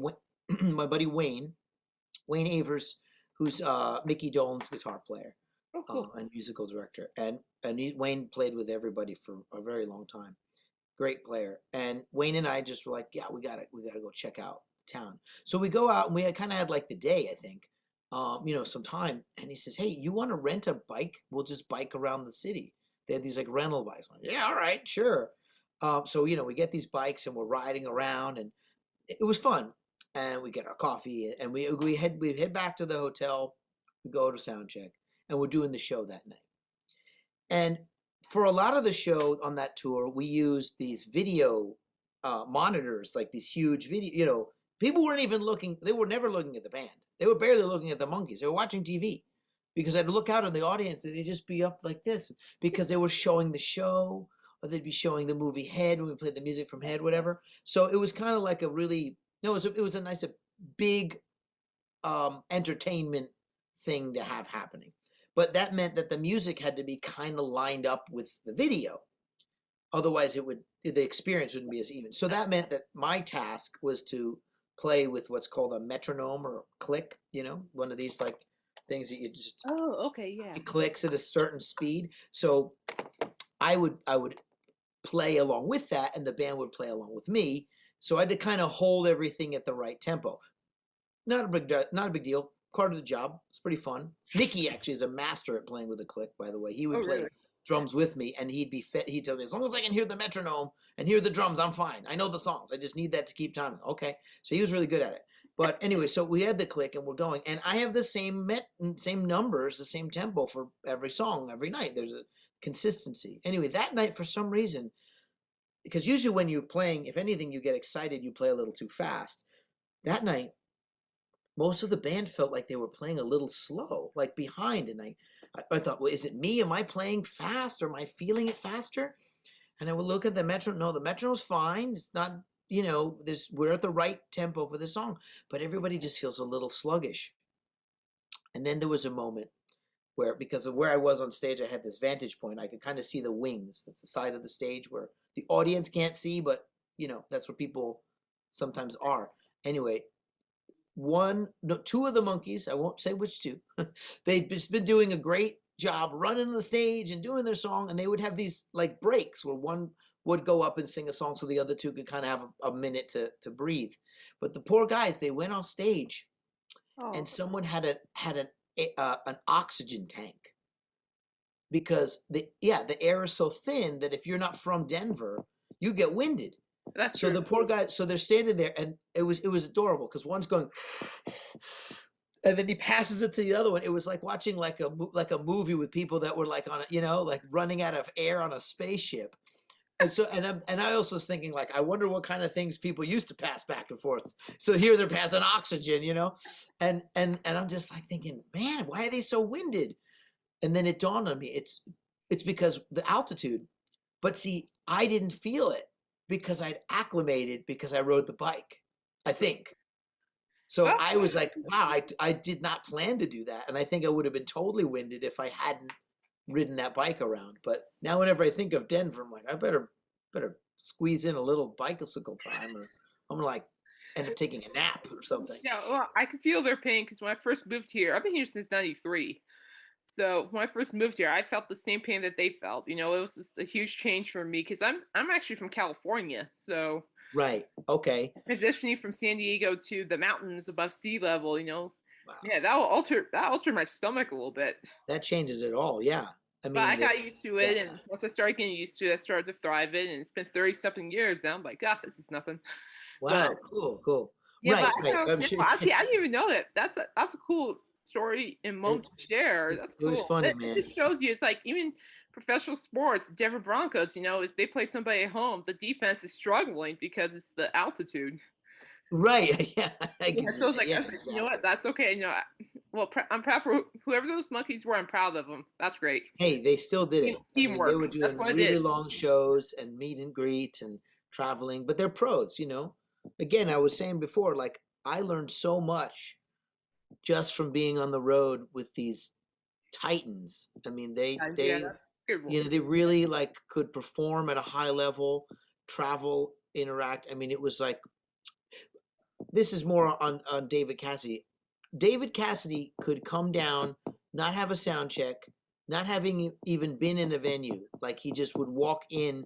my buddy Wayne Avers, who's Mickey Dolen's guitar player Oh, cool. and musical director, and Wayne played with everybody for a very long time. Great player, and Wayne and I just were like, yeah, we gotta go check out the town. So we go out, and we kind of had like the day, I think, some time. And he says, hey, you want to rent a bike? We'll just bike around the city. They had these like rental bikes. I'm like, yeah, all right, sure. So we get these bikes and we're riding around, and it was fun. And we get our coffee, and we head back to the hotel. We go to sound check, and we're doing the show that night. And for a lot of the show on that tour, we used these video monitors, like these huge video. People weren't even looking. They were never looking at the band. They were barely looking at the monkeys. They were watching TV because I'd look out in the audience and they'd just be up like this because they were showing the show. or they'd be showing the movie Head when we played the music from Head, whatever. So it was kind of like a really no, it was a nice, a big entertainment thing to have happening. But that meant that the music had to be kind of lined up with the video. Otherwise, the experience wouldn't be as even. So that meant that my task was to play with what's called a metronome or click. One of these like things that you just Oh, okay, yeah. it clicks at a certain speed. So I would play along with that, and the band would play along with me. So I had to kind of hold everything at the right tempo. Not a big deal. Part of the job. It's pretty fun. Nicky actually is a master at playing with a click, by the way. He would Oh, play really? drums with me, and he'd tell me, as long as I can hear the metronome and hear the drums, I'm fine. I know the songs. I just need that to keep timing. Okay. So he was really good at it. But anyway, so we had the click and we're going, and I have the same numbers, the same tempo for every song every night. There's a consistency. Anyway, that night for some reason, because usually when you're playing, if anything, you get excited, you play a little too fast. That night, most of the band felt like they were playing a little slow, like behind. And I thought, well, is it me? Am I playing fast, or am I feeling it faster? And I would look at the metronome. No, the metronome's fine. It's not, we're at the right tempo for the song, but everybody just feels a little sluggish. And then there was a moment where, because of where I was on stage, I had this vantage point. I could kind of see the wings. That's the side of the stage where the audience can't see, but that's where people sometimes are. Anyway, two of the monkeys, I won't say which two, they'd just been doing a great job running on the stage and doing their song, and they would have these like breaks where one would go up and sing a song so the other two could kind of have a minute to breathe. But the poor guys, they went off stage, and someone had an oxygen tank, because the air is so thin that if you're not from Denver, you get winded. That's so true. The poor guy, so they're standing there, and it was adorable, because one's going, and then he passes it to the other one. It was like watching like a movie with people that were like on like running out of air on a spaceship. And so, and I also was thinking, like, I wonder what kind of things people used to pass back and forth. So here they're passing oxygen, and I'm just like thinking, man, why are they so winded? And then it dawned on me, it's because the altitude. But see, I didn't feel it because I'd acclimated, because I rode the bike, I think. So I was like, wow, I did not plan to do that. And I think I would have been totally winded if I hadn't ridden that bike around. But now whenever I think of Denver, I'm like, I better squeeze in a little bicycle time, or I'm gonna like end up taking a nap or something. Yeah, well, I could feel their pain, because when I first moved here, I've been here since '93. So when I first moved here, I felt the same pain that they felt. It was just a huge change for me, because I'm actually from California. So Right. Okay. transitioning from San Diego to the mountains above sea level, Wow. yeah, that will alter my stomach a little bit. That changes it all. Yeah. I But I mean, got used to it, and once I started getting used to it, I started to thrive it, and it's been 30 something years now. I'm like, God, this is nothing. wow. But Cool. yeah, Right. but I Right. know, I'm yeah, sure. well, see, I didn't even know that. That's a cool story and moment to share. That's It was cool. funny, It man. just shows you, it's like even professional sports, Denver Broncos. If they play somebody at home, the defense is struggling because it's the altitude. Right. Yeah. Yeah, so it's like, Yeah. you know Exactly. what? That's okay. Well, I'm proud for whoever those monkeys were. I'm proud of them. That's great. Hey, they still did it. I mean, they Teamwork. were That's doing what it really is. long shows and meet and greets and traveling, but they're pros. Again, I was saying before, like, I learned so much just from being on the road with these titans. I mean, Yeah, that's good. they really like could perform at a high level, travel, interact. I mean, it was like, this is more on David Cassidy. David Cassidy could come down, not have a sound check, not having even been in a venue. Like, he just would walk in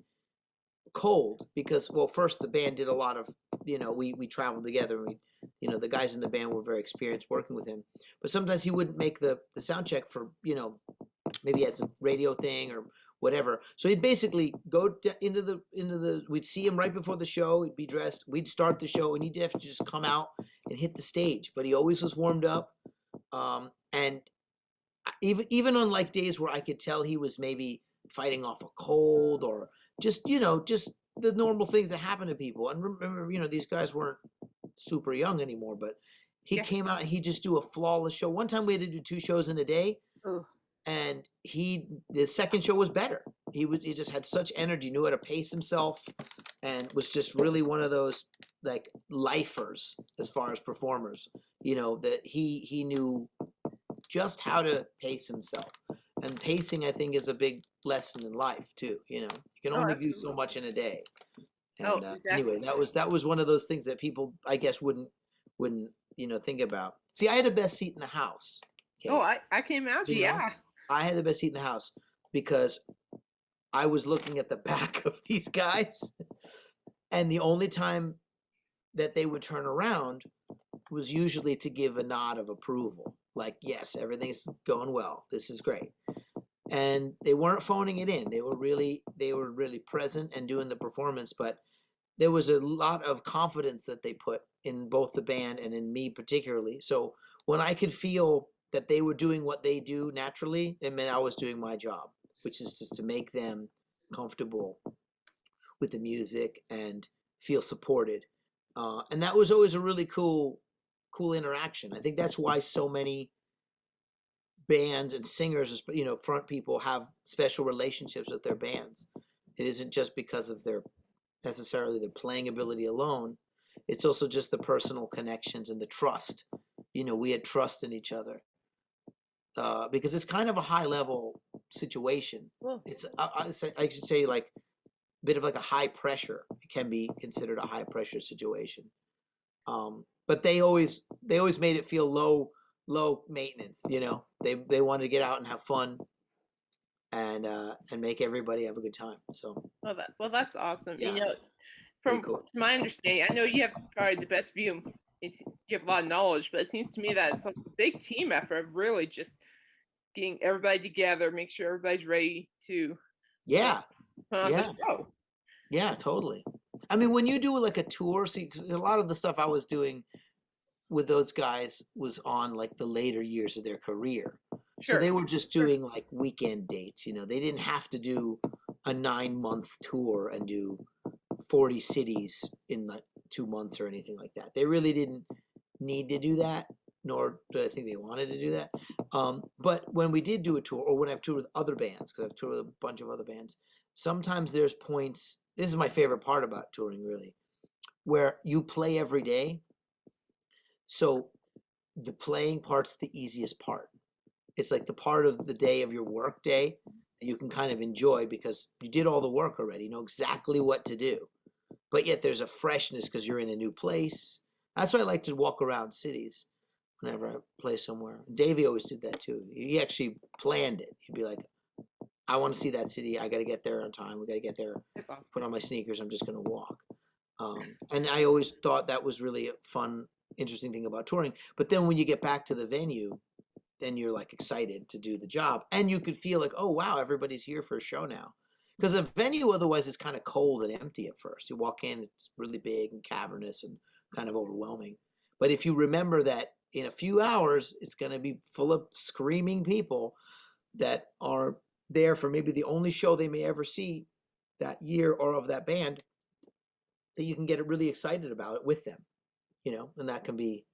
cold, because, well, first the band did a lot of, we traveled together. And the guys in the band were very experienced working with him. But sometimes he wouldn't make the sound check for, maybe as a radio thing or whatever. So he'd basically go into the. We'd see him right before the show. He'd be dressed. We'd start the show, and he'd have to just come out and hit the stage. But he always was warmed up, and even on like days where I could tell he was maybe fighting off a cold, or just just the normal things that happen to people. And remember, these guys weren't super young anymore, but he came out and he just do a flawless show. One time we had to do 2 shows in a day. Ugh. And the second show was better. he just had such energy, knew how to pace himself, and was just really one of those like lifers as far as performers. That he knew just how to pace himself. And pacing, I think, is a big lesson in life too. You can Oh, only do so absolutely. much in a day. Oh, And anyway, exactly. that was one of those things that people, I guess, wouldn't think about. See, I had the best seat in the house, Oh, Kate. I can imagine. You know, Yeah. I had the best seat in the house because I was looking at the back of these guys, and the only time that they would turn around was usually to give a nod of approval, like, yes, everything's going well. This is great. And they weren't phoning it in. They were really present and doing the performance, but there was a lot of confidence that they put in both the band and in me particularly. So when I could feel that they were doing what they do naturally, it meant I was doing my job, which is just to make them comfortable with the music and feel supported. And that was always a really cool interaction. I think that's why so many bands and singers, front people have special relationships with their bands. It isn't just because of necessarily their playing ability alone. It's also just the personal connections and the trust. We had trust in each other because it's kind of a high level situation. Well, It's I should say like a bit of like a high pressure. It can be considered a high pressure situation. But they always made it feel low maintenance. They wanted to get out and have fun and make everybody have a good time. So it's that's awesome. yeah, pretty From cool. my understanding, I know you have probably the best view. You have a lot of knowledge, but it seems to me that it's a big team effort of really just getting everybody together, make sure everybody's ready to uh, Yeah, put on the yeah, show. yeah, totally. I mean, when you do like a tour, see, 'cause a lot of the stuff I was doing with those guys was on like the later years of their career. So Sure, they were just sure. doing like weekend dates. They didn't have to do a 9-month tour and do 40 cities in like 2 months or anything like that. They really didn't need to do that, nor did I think they wanted to do that. But when we did do a tour, or when I've toured with other bands, because I've toured with a bunch of other bands, sometimes there's points. This is my favorite part about touring, really, where you play every day. So the playing part's the easiest part. It's like the part of the day of your work day that you can kind of enjoy because you did all the work already, you know exactly what to do. But yet there's a freshness because you're in a new place. That's why I like to walk around cities whenever I play somewhere. Davey always did that too. He actually planned it. He'd be like, I want to see that city. I got to get there on time. We got to get there. That's awesome. Put on my sneakers. I'm just going to walk. And I always thought that was really a fun, interesting thing about touring. But then when you get back to the venue, then you're like excited to do the job. And you could feel like, oh, wow, everybody's here for a show now. Because a venue otherwise is kind of cold and empty at first. You walk in, it's really big and cavernous and kind of overwhelming. But if you remember that in a few hours, it's going to be full of screaming people that are there for maybe the only show they may ever see that year or of that band, that you can get really excited about it with them, and that can be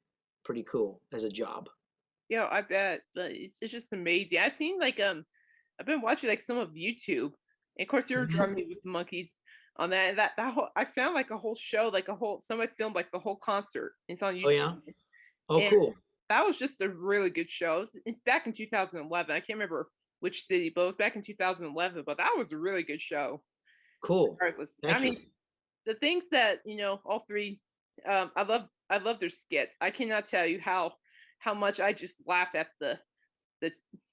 pretty cool as a job. Yeah, I bet. It's just amazing. I've been watching like some of YouTube. And of course you're Hmm. drumming with the monkeys on that. And that whole I found like a whole show, like a whole somebody filmed like the whole concert. It's on Oh, yeah. YouTube. Oh, And cool. that was just a really good show. Back in 2011. I can't remember which city, but it was back in 2011. But that was a really good show. Cool. Regardless, I Thank you. mean, the things that all three, I love their skits. I cannot tell you how much I just laugh at the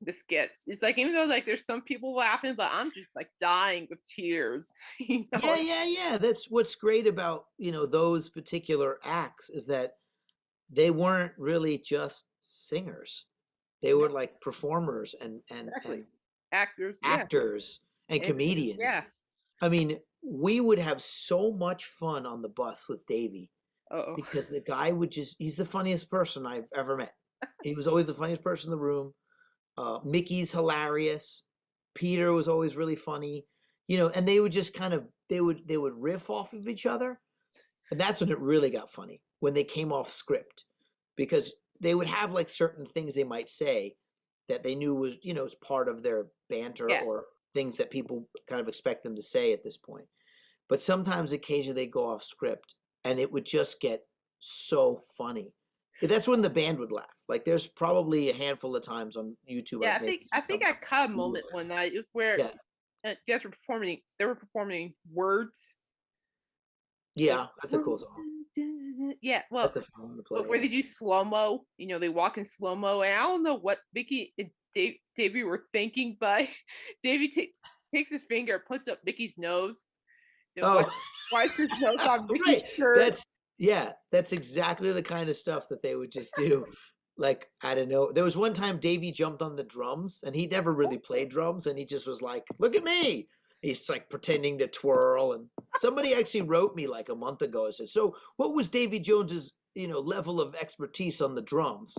the skits. It's like even though like there's some people laughing, but I'm just like dying with tears. Yeah, yeah, yeah. That's what's great about, those particular acts is that they weren't really just singers. They Yeah, were like performers and exactly. Actors, yeah, actors and and comedians. yeah. I mean, we would have so much fun on the bus with Davey Oh, because the guy he's the funniest person I've ever met. He was always the funniest person in the room. Mickey's hilarious. Peter was always really funny, and they would just kind of they would riff off of each other, and that's when it really got funny when they came off script because they would have like certain things they might say that they knew was was part of their banter yeah. or things that people kind of expect them to say at this point. But sometimes, occasionally, they go off script, and it would just get so funny. That's when the band would laugh. Like, there's probably a handful of times on YouTube Yeah, I've made I think I something. caught a moment one night. It was where Yeah, you guys were performing. They were performing words. yeah, that's a cool song. Yeah, well, That's a fun one to but play. where Yeah. they do slow mo, they walk in slow mo, and I don't know what Mickey and Davey were thinking, but Davey takes his finger, puts up Mickey's nose, and Oh, wipes his nose on Mickey's right. shirt. That's exactly the kind of stuff that they would just do. Like, I don't know. There was one time Davey jumped on the drums, and he never really played drums, and he just was like, "Look at me!" He's like pretending to twirl. And somebody actually wrote me like a month ago and said, "So, what was Davy Jones's level of expertise on the drums?"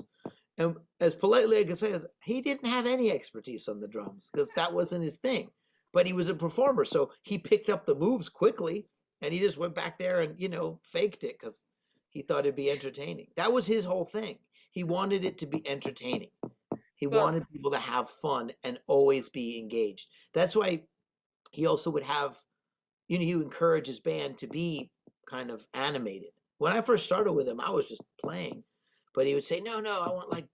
And as politely I could say is, he didn't have any expertise on the drums because that wasn't his thing. But he was a performer, so he picked up the moves quickly, and he just went back there and faked it because he thought it'd be entertaining. That was his whole thing. He wanted it to be entertaining. He But wanted people to have fun and always be engaged. That's why he also would have, he would encourage his band to be kind of animated. When I first started with him, I was just playing. But he would say, no, I want like,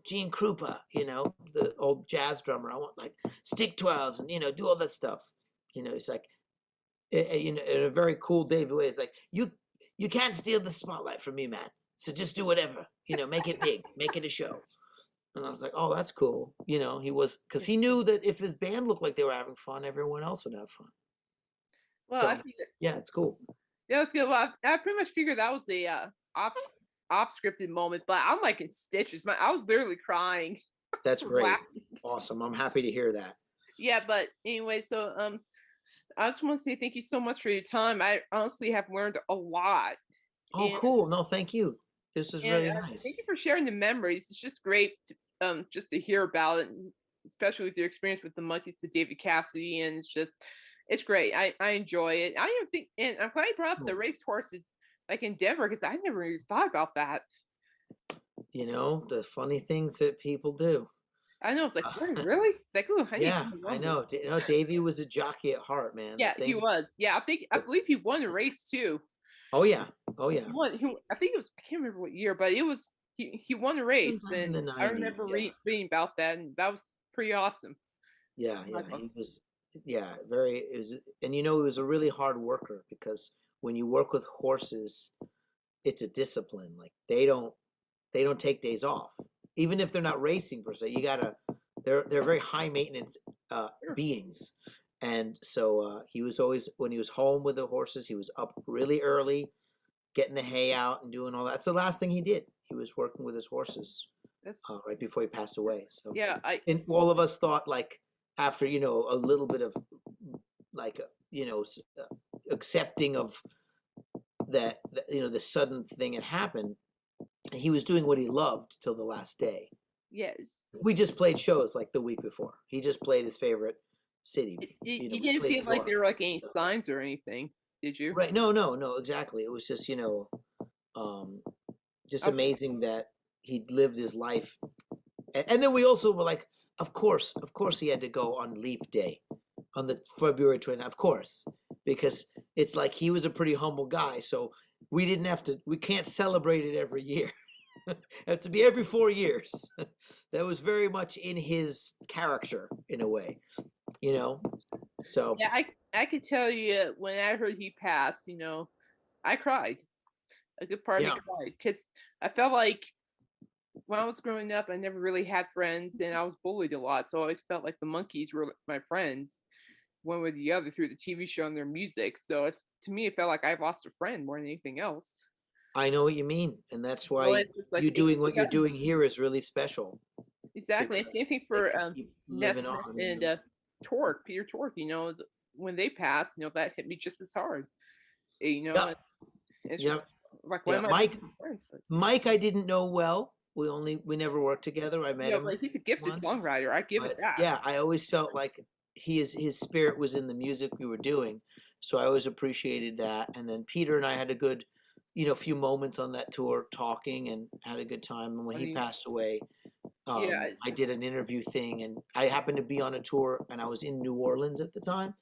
Gene Krupa, the old jazz drummer. I want like stick twirls and, do all that stuff. It's like, in a very cool Davey way. It's like, you can't steal the spotlight from me, man. So just do whatever, make it big, make it a show. And I was like, oh, that's cool. He was, because he knew that if his band looked like they were having fun, everyone else would have fun. well, I So, think yeah, it's cool. that was good. Well, I pretty much figured that was the off scripted moment, but I'm like in stitches. I was literally crying. That's great. Laughing. Awesome. I'm happy to hear that. Yeah, but anyway, so I just want to say thank you so much for your time. I honestly have learned a lot, Oh, and cool. No, thank you. This is and really nice. thank you for sharing the memories. It's just great, just to hear about it, especially with your experience with the monkeys to David Cassidy, and it's great. I enjoy it. I don't think, and I'm glad you brought up the Cool. race horses like in Denver because I never even thought about that. The funny things that people do. I know it's like, "Wait, really?" It's like, oh, I need to Yeah, I know this. know. Davey was a jockey at heart, man. The Yeah, he things. was. Yeah, I believe he won a race too. Oh yeah. Oh He yeah. won. I think it was. I can't remember what year, but it was. He won a race, Sometime in and the I '90s. remember Yeah. reading about that, and that was pretty awesome. Yeah, My yeah. book. He was. Yeah, very. It was, and he was a really hard worker because when you work with horses, it's a discipline. Like they don't take days off, even if they're not racing per se. You gotta. They're very high maintenance Sure. beings, and so he was always when he was home with the horses, he was up really early, getting the hay out and doing all that. That's the last thing he did. He was working with his horses That's right before he passed away. So, yeah. and all of us thought like after a little bit of like accepting of that the sudden thing had happened, he was doing what he loved till the last day. Yes. We just played shows like the week before. He just played his favorite city. You We didn't played feel New like York. there were like any So. signs or anything, did you? Right. No, no, no, exactly. It was just, um, just Okay. amazing that he lived his life. And then we also were like, of course he had to go on leap day on the February 20th, of course, because it's like he was a pretty humble guy. So we can't celebrate it every year. It had to be every 4 years. That was very much in his character in a way, so Yeah, I could tell you when I heard he passed, I cried. A good part of me yeah. cried because I felt like when I was growing up, I never really had friends, and I was bullied a lot. So I always felt like the monkeys were my friends, one way or the other, through the TV show and their music. So to me, it felt like I lost a friend more than anything else. I know what you mean, and that's Well, why it's just like you doing what you're doing here is really special exactly. because It's the same thing they for can keep living Nesmith on. and Torque, Peter Torque. When they passed, that hit me just as hard. Yeah, It's yeah, like one yeah. of my Mike, friends. But, Mike, I didn't know well. We never worked together. I met him but he's a gifted once, songwriter. I give it but that. yeah, I always felt like his spirit was in the music we were doing, so I always appreciated that. And then Peter and I had a good, few moments on that tour talking and had a good time. And when he Funny. passed away, Yeah, I it's did an interview thing, and I happened to be on a tour, and I was in New Orleans at the time,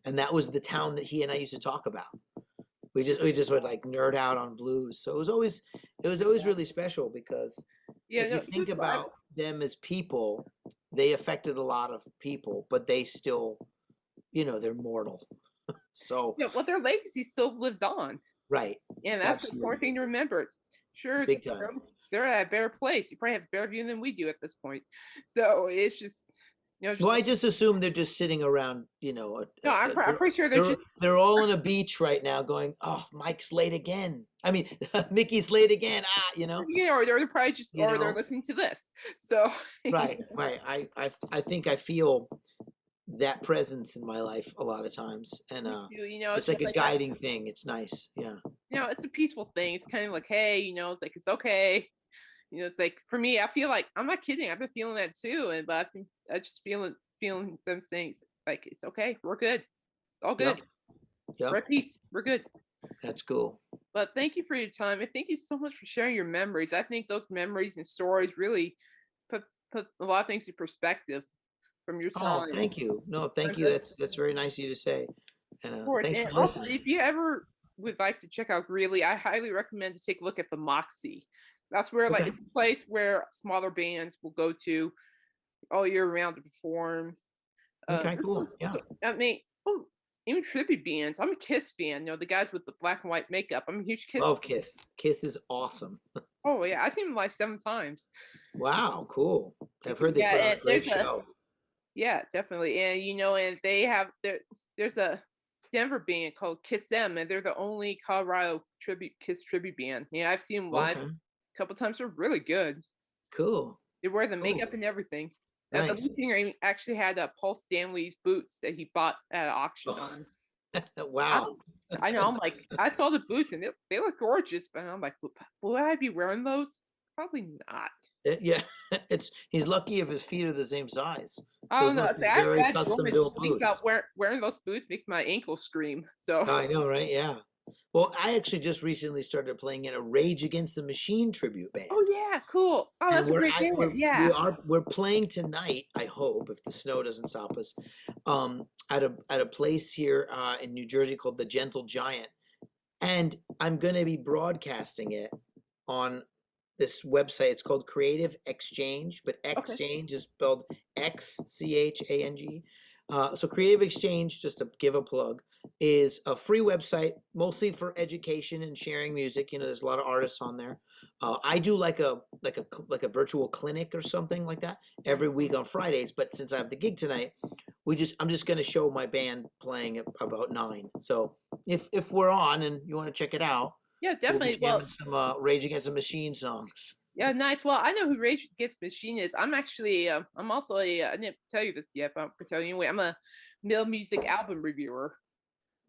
and that was the town that he and I used to talk about. We just would like nerd out on blues. So it was always yeah. really special because Yeah, if you no, he was think about them as people, they affected a lot of people, but they still, they're mortal. So yeah, well, their legacy still lives on, right, and that's the important absolutely, thing to remember. Sure, big time. they're at a better place. You probably have a better view than we do at this point. So it's just, Well, just I just assume they're just sitting around, no, I'm pretty sure they're just they're all on a beach right now going, "Oh, Mike's late again." I mean, Mickey's late again. or they're probably just You or they're know? listening to this. So Right, right. I think I feel that presence in my life a lot of times, and me too. it's It's like just a like that. guiding thing. It's nice. Yeah. It's a peaceful thing. It's kind of like, hey, it's like it's okay. It's like for me, I feel like I'm not kidding. I've been feeling that too, and but I think I just feeling them things like it's okay. We're good. It's all Yep. good. We're Yep. at peace. We're good. That's cool. But thank you for your time, and thank you so much for sharing your memories. I think those memories and stories really put put a lot of things in perspective from your Oh, time. thank you. No, thank you. That's very nice of you to say. And Of course. thanks And for also, listening. if you ever would like to check out Greeley, I highly recommend to take a look at the Moxie. That's where, like, Okay. it's a place where smaller bands will go to all year round to perform. Okay, cool. Yeah. I mean, even tribute bands. I'm a Kiss fan. The guys with the black and white makeup. I'm a huge Kiss Love fan. Kiss. Kiss is awesome. Oh yeah, I've seen them live 7 times. Wow, cool. I've heard they Yeah, put on a and great show. yeah, definitely, and and they have there's a Denver band called Kiss Them, and they're the only Colorado Kiss tribute band. Yeah, I've seen them live Okay. a couple times. They're really good. Cool. They wear the makeup Cool. and everything. The Nice. lead singer actually had Paul Stanley's boots that he bought at an auction Oh, on. I wow. don't, I know. I'm like, I saw the boots and they look gorgeous, but I'm like, would I be wearing those? Probably not. Yeah, he's lucky if his feet are the same size. I Those don't know. must be I have very bad custom joints. built Just think about boots. wearing those boots make my ankles scream. So, I know, right? Yeah. Well, I actually just recently started playing in a Rage Against the Machine tribute band. oh yeah, cool. Oh, And that's a great band. Yeah. we're playing tonight, I hope, if the snow doesn't stop us, at a place here in New Jersey called the Gentle Giant. And I'm gonna be broadcasting it on this website. It's called Creative Exchange, but Okay. Exchange is spelled Xchang. So Creative Exchange, just to give a plug, is a free website mostly for education and sharing music. There's a lot of artists on there. I do like a virtual clinic or something like that every week on Fridays. But since I have the gig tonight, I'm just going to show my band playing at about 9. So if we're on and you want to check it out, Yeah, we'll be definitely. Well, jamming some Rage Against the Machine songs. yeah, nice. Well, I know who Rage Against the Machine is. I'm actually, I'm also I didn't tell you this yet, but I'm gonna tell you anyway. I'm a middle music album reviewer.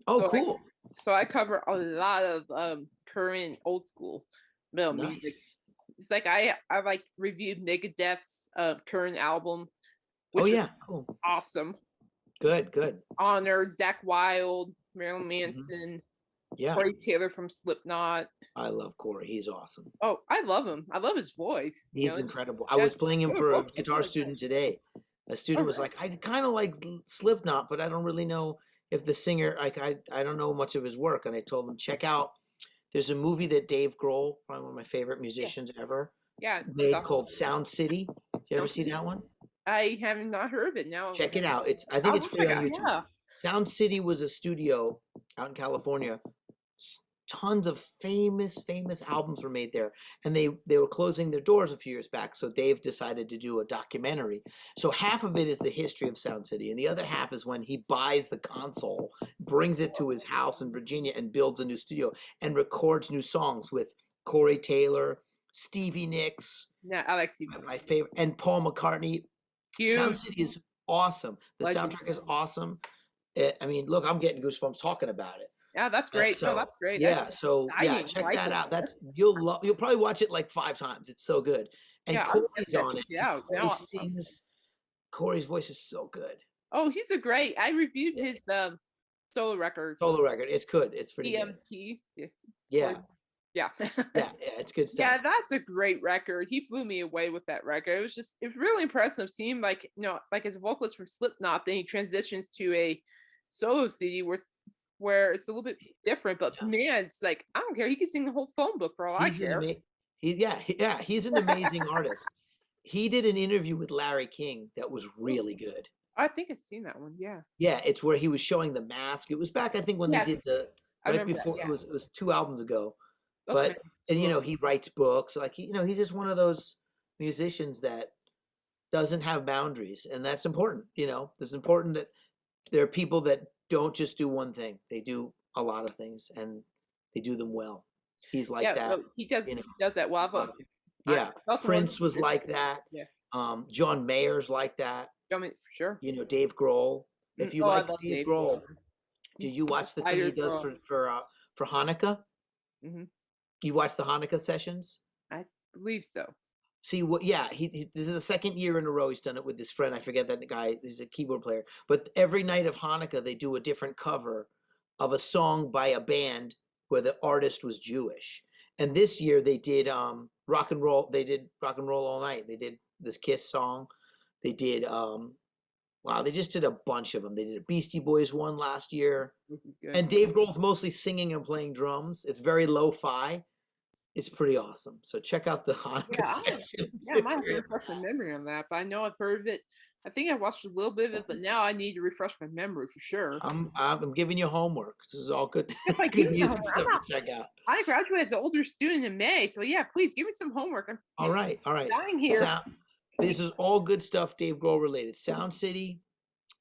Oh, So cool. I cover a lot of current old school metal music. Nice. It's like I like reviewed Megadeth's current album, Oh, which is yeah, cool. awesome. Good, good. Honor Zach Wilde, Marilyn Mhm. Manson, Yeah, Corey Taylor from Slipknot. I love Corey. He's awesome. Oh, I love him. I love his voice. He's incredible. I That was playing him other for a vocals guitar really good. student today. A All student was right. like, I kind of like Slipknot, but I don't really know if the singer, like, I don't know much of his work. And I told him, check out, there's a movie that Dave Grohl, probably one of my favorite Yeah. musicians ever, Yeah. made called Sound City. Did you ever Sounds see that one? I have not heard of it now. Check it out. I I think it's will free check on out. YouTube. Yeah. Sound City was a studio out in California. Tons of famous albums were made there, and they were closing their doors a few years back. So Dave decided to do a documentary. So half of it is the history of Sound City, and the other half is when he buys the console, brings it to his house in Virginia, and builds a new studio and records new songs with Corey Taylor, Stevie Nicks, Yeah, I like Stevie my Nicks. favorite, and Paul McCartney. Sound Huge City is awesome. The legend. soundtrack is awesome. I mean, look, I'm getting goosebumps talking about it. Yeah, that's great. No, So that's great. That's yeah, exciting. I check like that it. out. You'll probably watch it like 5 times. It's so good. And Yeah, I'm Corey's definitely gonna on check it, it and out. Corey Now, sings. Corey's voice is so good. oh, he's a great. I reviewed Yeah. his solo record, Solo record. It's good. It's pretty good. EMT. Yeah, Corey. Yeah. Yeah. Yeah, it's good Yeah, stuff. that's a great record. He blew me away with that record. It was really impressive seeing him, like, like as a vocalist for Slipknot, then he transitions to a solo CD where it's a little bit different, but Yeah. man, it's like, I don't care. He can sing the whole phone book for all I He's an care. ama yeah, he's an amazing artist. He did an interview with Larry King that was Ooh, really good. I think I've seen that one. Yeah. Yeah, it's where he was showing the mask. It was back, I think, when they Yeah, did the I right remember that. before Yeah. it was 2 albums ago. Those But masks and, look. he writes books, like, he's just one of those musicians that doesn't have boundaries, and that's important, It's important that there are people that don't just do one thing. They do a lot of things, and they do them well. He's like Yeah, that, no, he does you know, he does that well. a lot of I yeah. also one of Prince was his like that. yeah. John Mayer's like that. I mean, for sure. Dave Grohl. If you Oh, I like love Dave Dave Grohl. Grohl, did He's you watch the thing he fighter does girl. for Hanukkah? Mhm. You watch the Hanukkah sessions? I believe so. See what? Yeah, this is the second year in a row he's done it with his friend. I forget that guy. He's a keyboard player. But every night of Hanukkah, they do a different cover of a song by a band where the artist was Jewish. And this year they did rock and roll. They did rock and roll all night. They did this Kiss song. They did wow. They just did a bunch of them. They did a Beastie Boys one last year. This is good. And Dave Grohl's mostly singing and playing drums. It's very lo-fi. It's pretty awesome. So check out the Yeah, Hanukkah I sessions yeah, I if might have to you're refresh my memory on that, but I know I've heard of it. I think I watched a little bit of it, but now I need to refresh my memory for sure. I'm giving you homework. This is all good If I give good me the music homework, I'm stuff to not check out. I graduate as an older student in May, so yeah, please give me some homework. I'm All right, all right. dying here. Sound. This is all good stuff, Dave Grohl related. Sound City,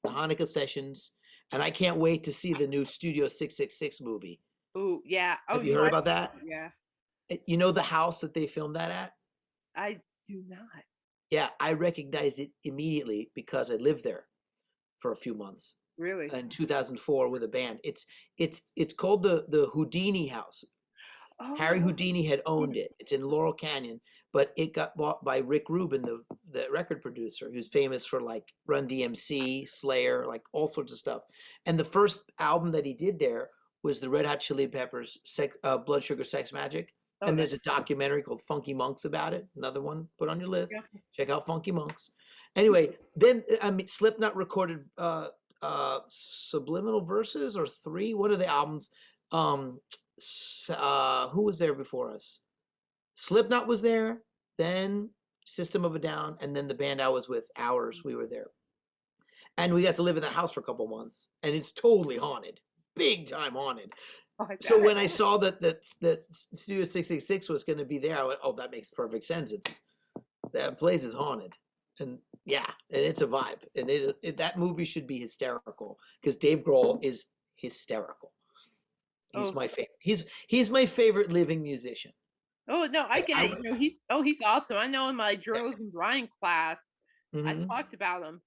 the Hanukkah Sessions, and I can't wait to see the new Studio 666 movie. Oh, yeah. Oh, Have you no, heard I about that? yeah. You know the house that they filmed that at? I do not. Yeah, I recognized it immediately because I lived there for a few months Really? in 2004 with a band. It's called the Houdini House. Harry Oh, Houdini had owned it. It's in Laurel Canyon, but it got bought by Rick Rubin, the record producer, who's famous for like Run DMC, Slayer, like all sorts of stuff. And the first album that he did there was the Red Hot Chili Peppers' Blood Sugar Sex Magic. oh, And that's there's a documentary called Funky Monks about it. Another one, put on your list. yeah. Check out Funky Monks. Anyway, then I mean, Slipknot recorded Subliminal Verses or Three. What are the albums? Um, who was there before us? Slipknot was there, then System of a Down, and then the band I was with, Ours, we were there. And we got to live in that house for a couple months, and it's totally haunted, big time haunted. Oh, I So bet. when I saw that Studio 666 was going to be there, I went, "Oh, that makes perfect sense. That place is haunted." And yeah, and it's a vibe. And that movie should be hysterical because Dave Grohl is hysterical. He's Oh, my favorite. He's my favorite living musician. oh, no, I Like get it. He's awesome. I know in my yeah. journalism drawing class, I Hmm. talked about him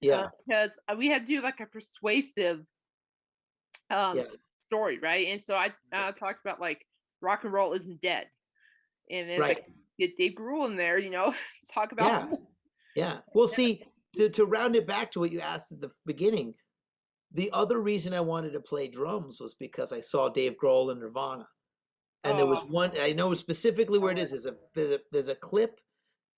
Yeah, because we had to do like a persuasive um yeah, story, right? And so I talked about like rock and roll isn't dead, and it's right. like get Dave Grohl in there, talk about Yeah, yeah. Well, see, to round it back to what you asked at the beginning, the other reason I wanted to play drums was because I saw Dave Grohl in Nirvana. And there was oh, one, I know specifically where it is. There's a clip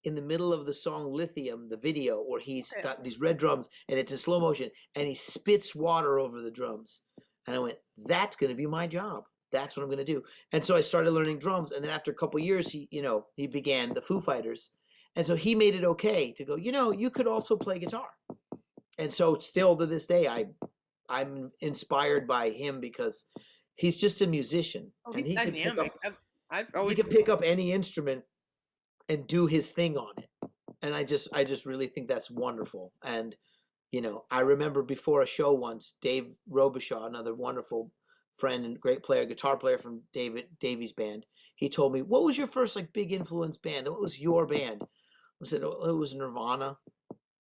in the middle of the song Lithium, the video, where he's okay. got these red drums and it's in slow motion and he spits water over the drums. And I went, that's going to be my job. That's what I'm going to do. And so I started learning drums. And then after a couple years, he began the Foo Fighters. And so he made it okay to go, you could also play guitar. And so still to this day, I'm inspired by him because he's just a musician Oh, and he's dynamic. I've he always can pick up any instrument and do his thing on it. And I just really think that's wonderful. And I remember before a show once, Dave Robichaud, another wonderful friend and great player, guitar player from Davey's band, he told me, "What was your first like big influence band? What was your band?" I said, "Oh, it was Nirvana,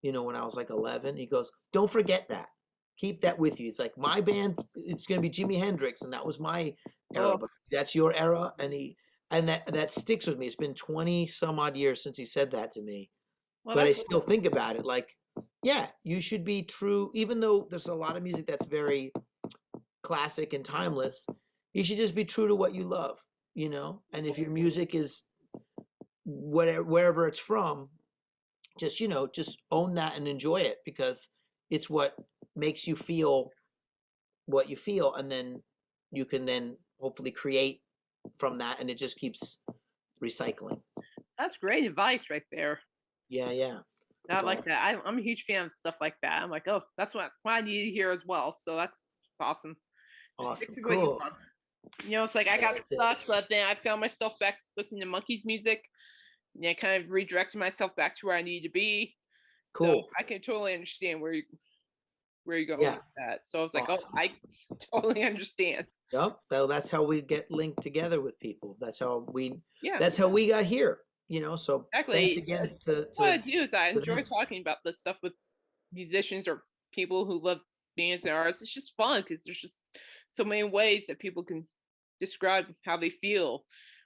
when I was like 11." He goes, "Don't forget that. Keep that with you." It's like my band, it's going to be Jimi Hendrix, and that was my era, oh, but that's your era, and that sticks with me. It's been 20 some odd years since he said that to me, well, but I that's still think about it like, yeah, you should be true, even though there's a lot of music that's very classic and timeless. You should just be true to what you love. you know, and if your music is whatever, wherever it's from, just, you know, just own that and enjoy it because it's what makes you feel what you feel. And then you can then hopefully create from that, and it just keeps recycling. That's great advice right there. Yeah, yeah. I So like that. I'm a huge fan of stuff like that. I'm like, oh, that's what I need to hear as well. So that's awesome. Just stick awesome. to what you Cool. love. You know, it's like I got That's it. stuck, but then I found myself back listening to Monkeys music. And I kind of redirected myself back to where I needed to be. So Cool. I can totally understand where you're going Yeah. with that. So I was like, oh, Awesome. I totally understand. Yep. Well, that's how we get linked together with people. Yeah, That's how we got here, you know. So thanks exactly. again What I do is I to enjoy them. talking about this stuff with musicians or people who love bands and artists. It's just fun because there's just so many ways that people can describe how they feel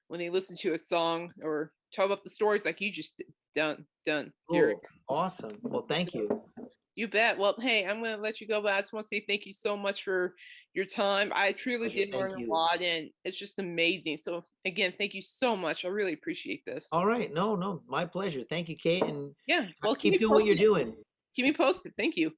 when they listen to a song or tell about the stories like you just done here. Cool. Awesome. Well, thank you. You bet. Well, hey, I'm going to let you go, but I just want to say thank you so much for your time. I truly Pleasure. did learn Thank a you. lot, and it's just amazing. So, again, thank you so much. I really appreciate this. All right. No, no, my pleasure. Thank you, Kate, and Yeah. Well, keep keep me doing what you're posted. doing. Keep me posted. Thank you.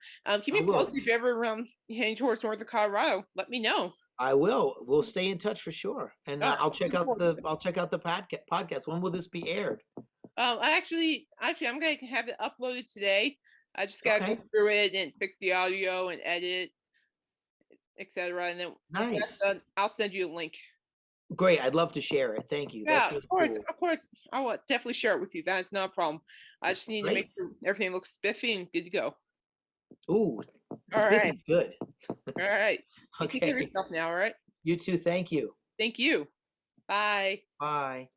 Keep I me will. posted if you're ever around heading towards northern Colorado. Let me know. I will. We'll stay in touch for sure. And Oh, I'll check looking out forward to the it. podcast. When will this be aired? I actually, I'm gonna have it uploaded today. I just gotta go Okay. through it and fix the audio and edit, etc. And then once that's Nice. done, I'll send you a link. Great. I'd love to share it. Thank you. That's Yeah, really of course, cool. of course. I will definitely share it with you. That is not a problem. I just need to make Great. sure everything looks spiffy and good to go. Ooh, All right, spiffy's good. all right. You take care of Okay. yourself now. All right. You too. Thank you. Thank you. Bye. Bye.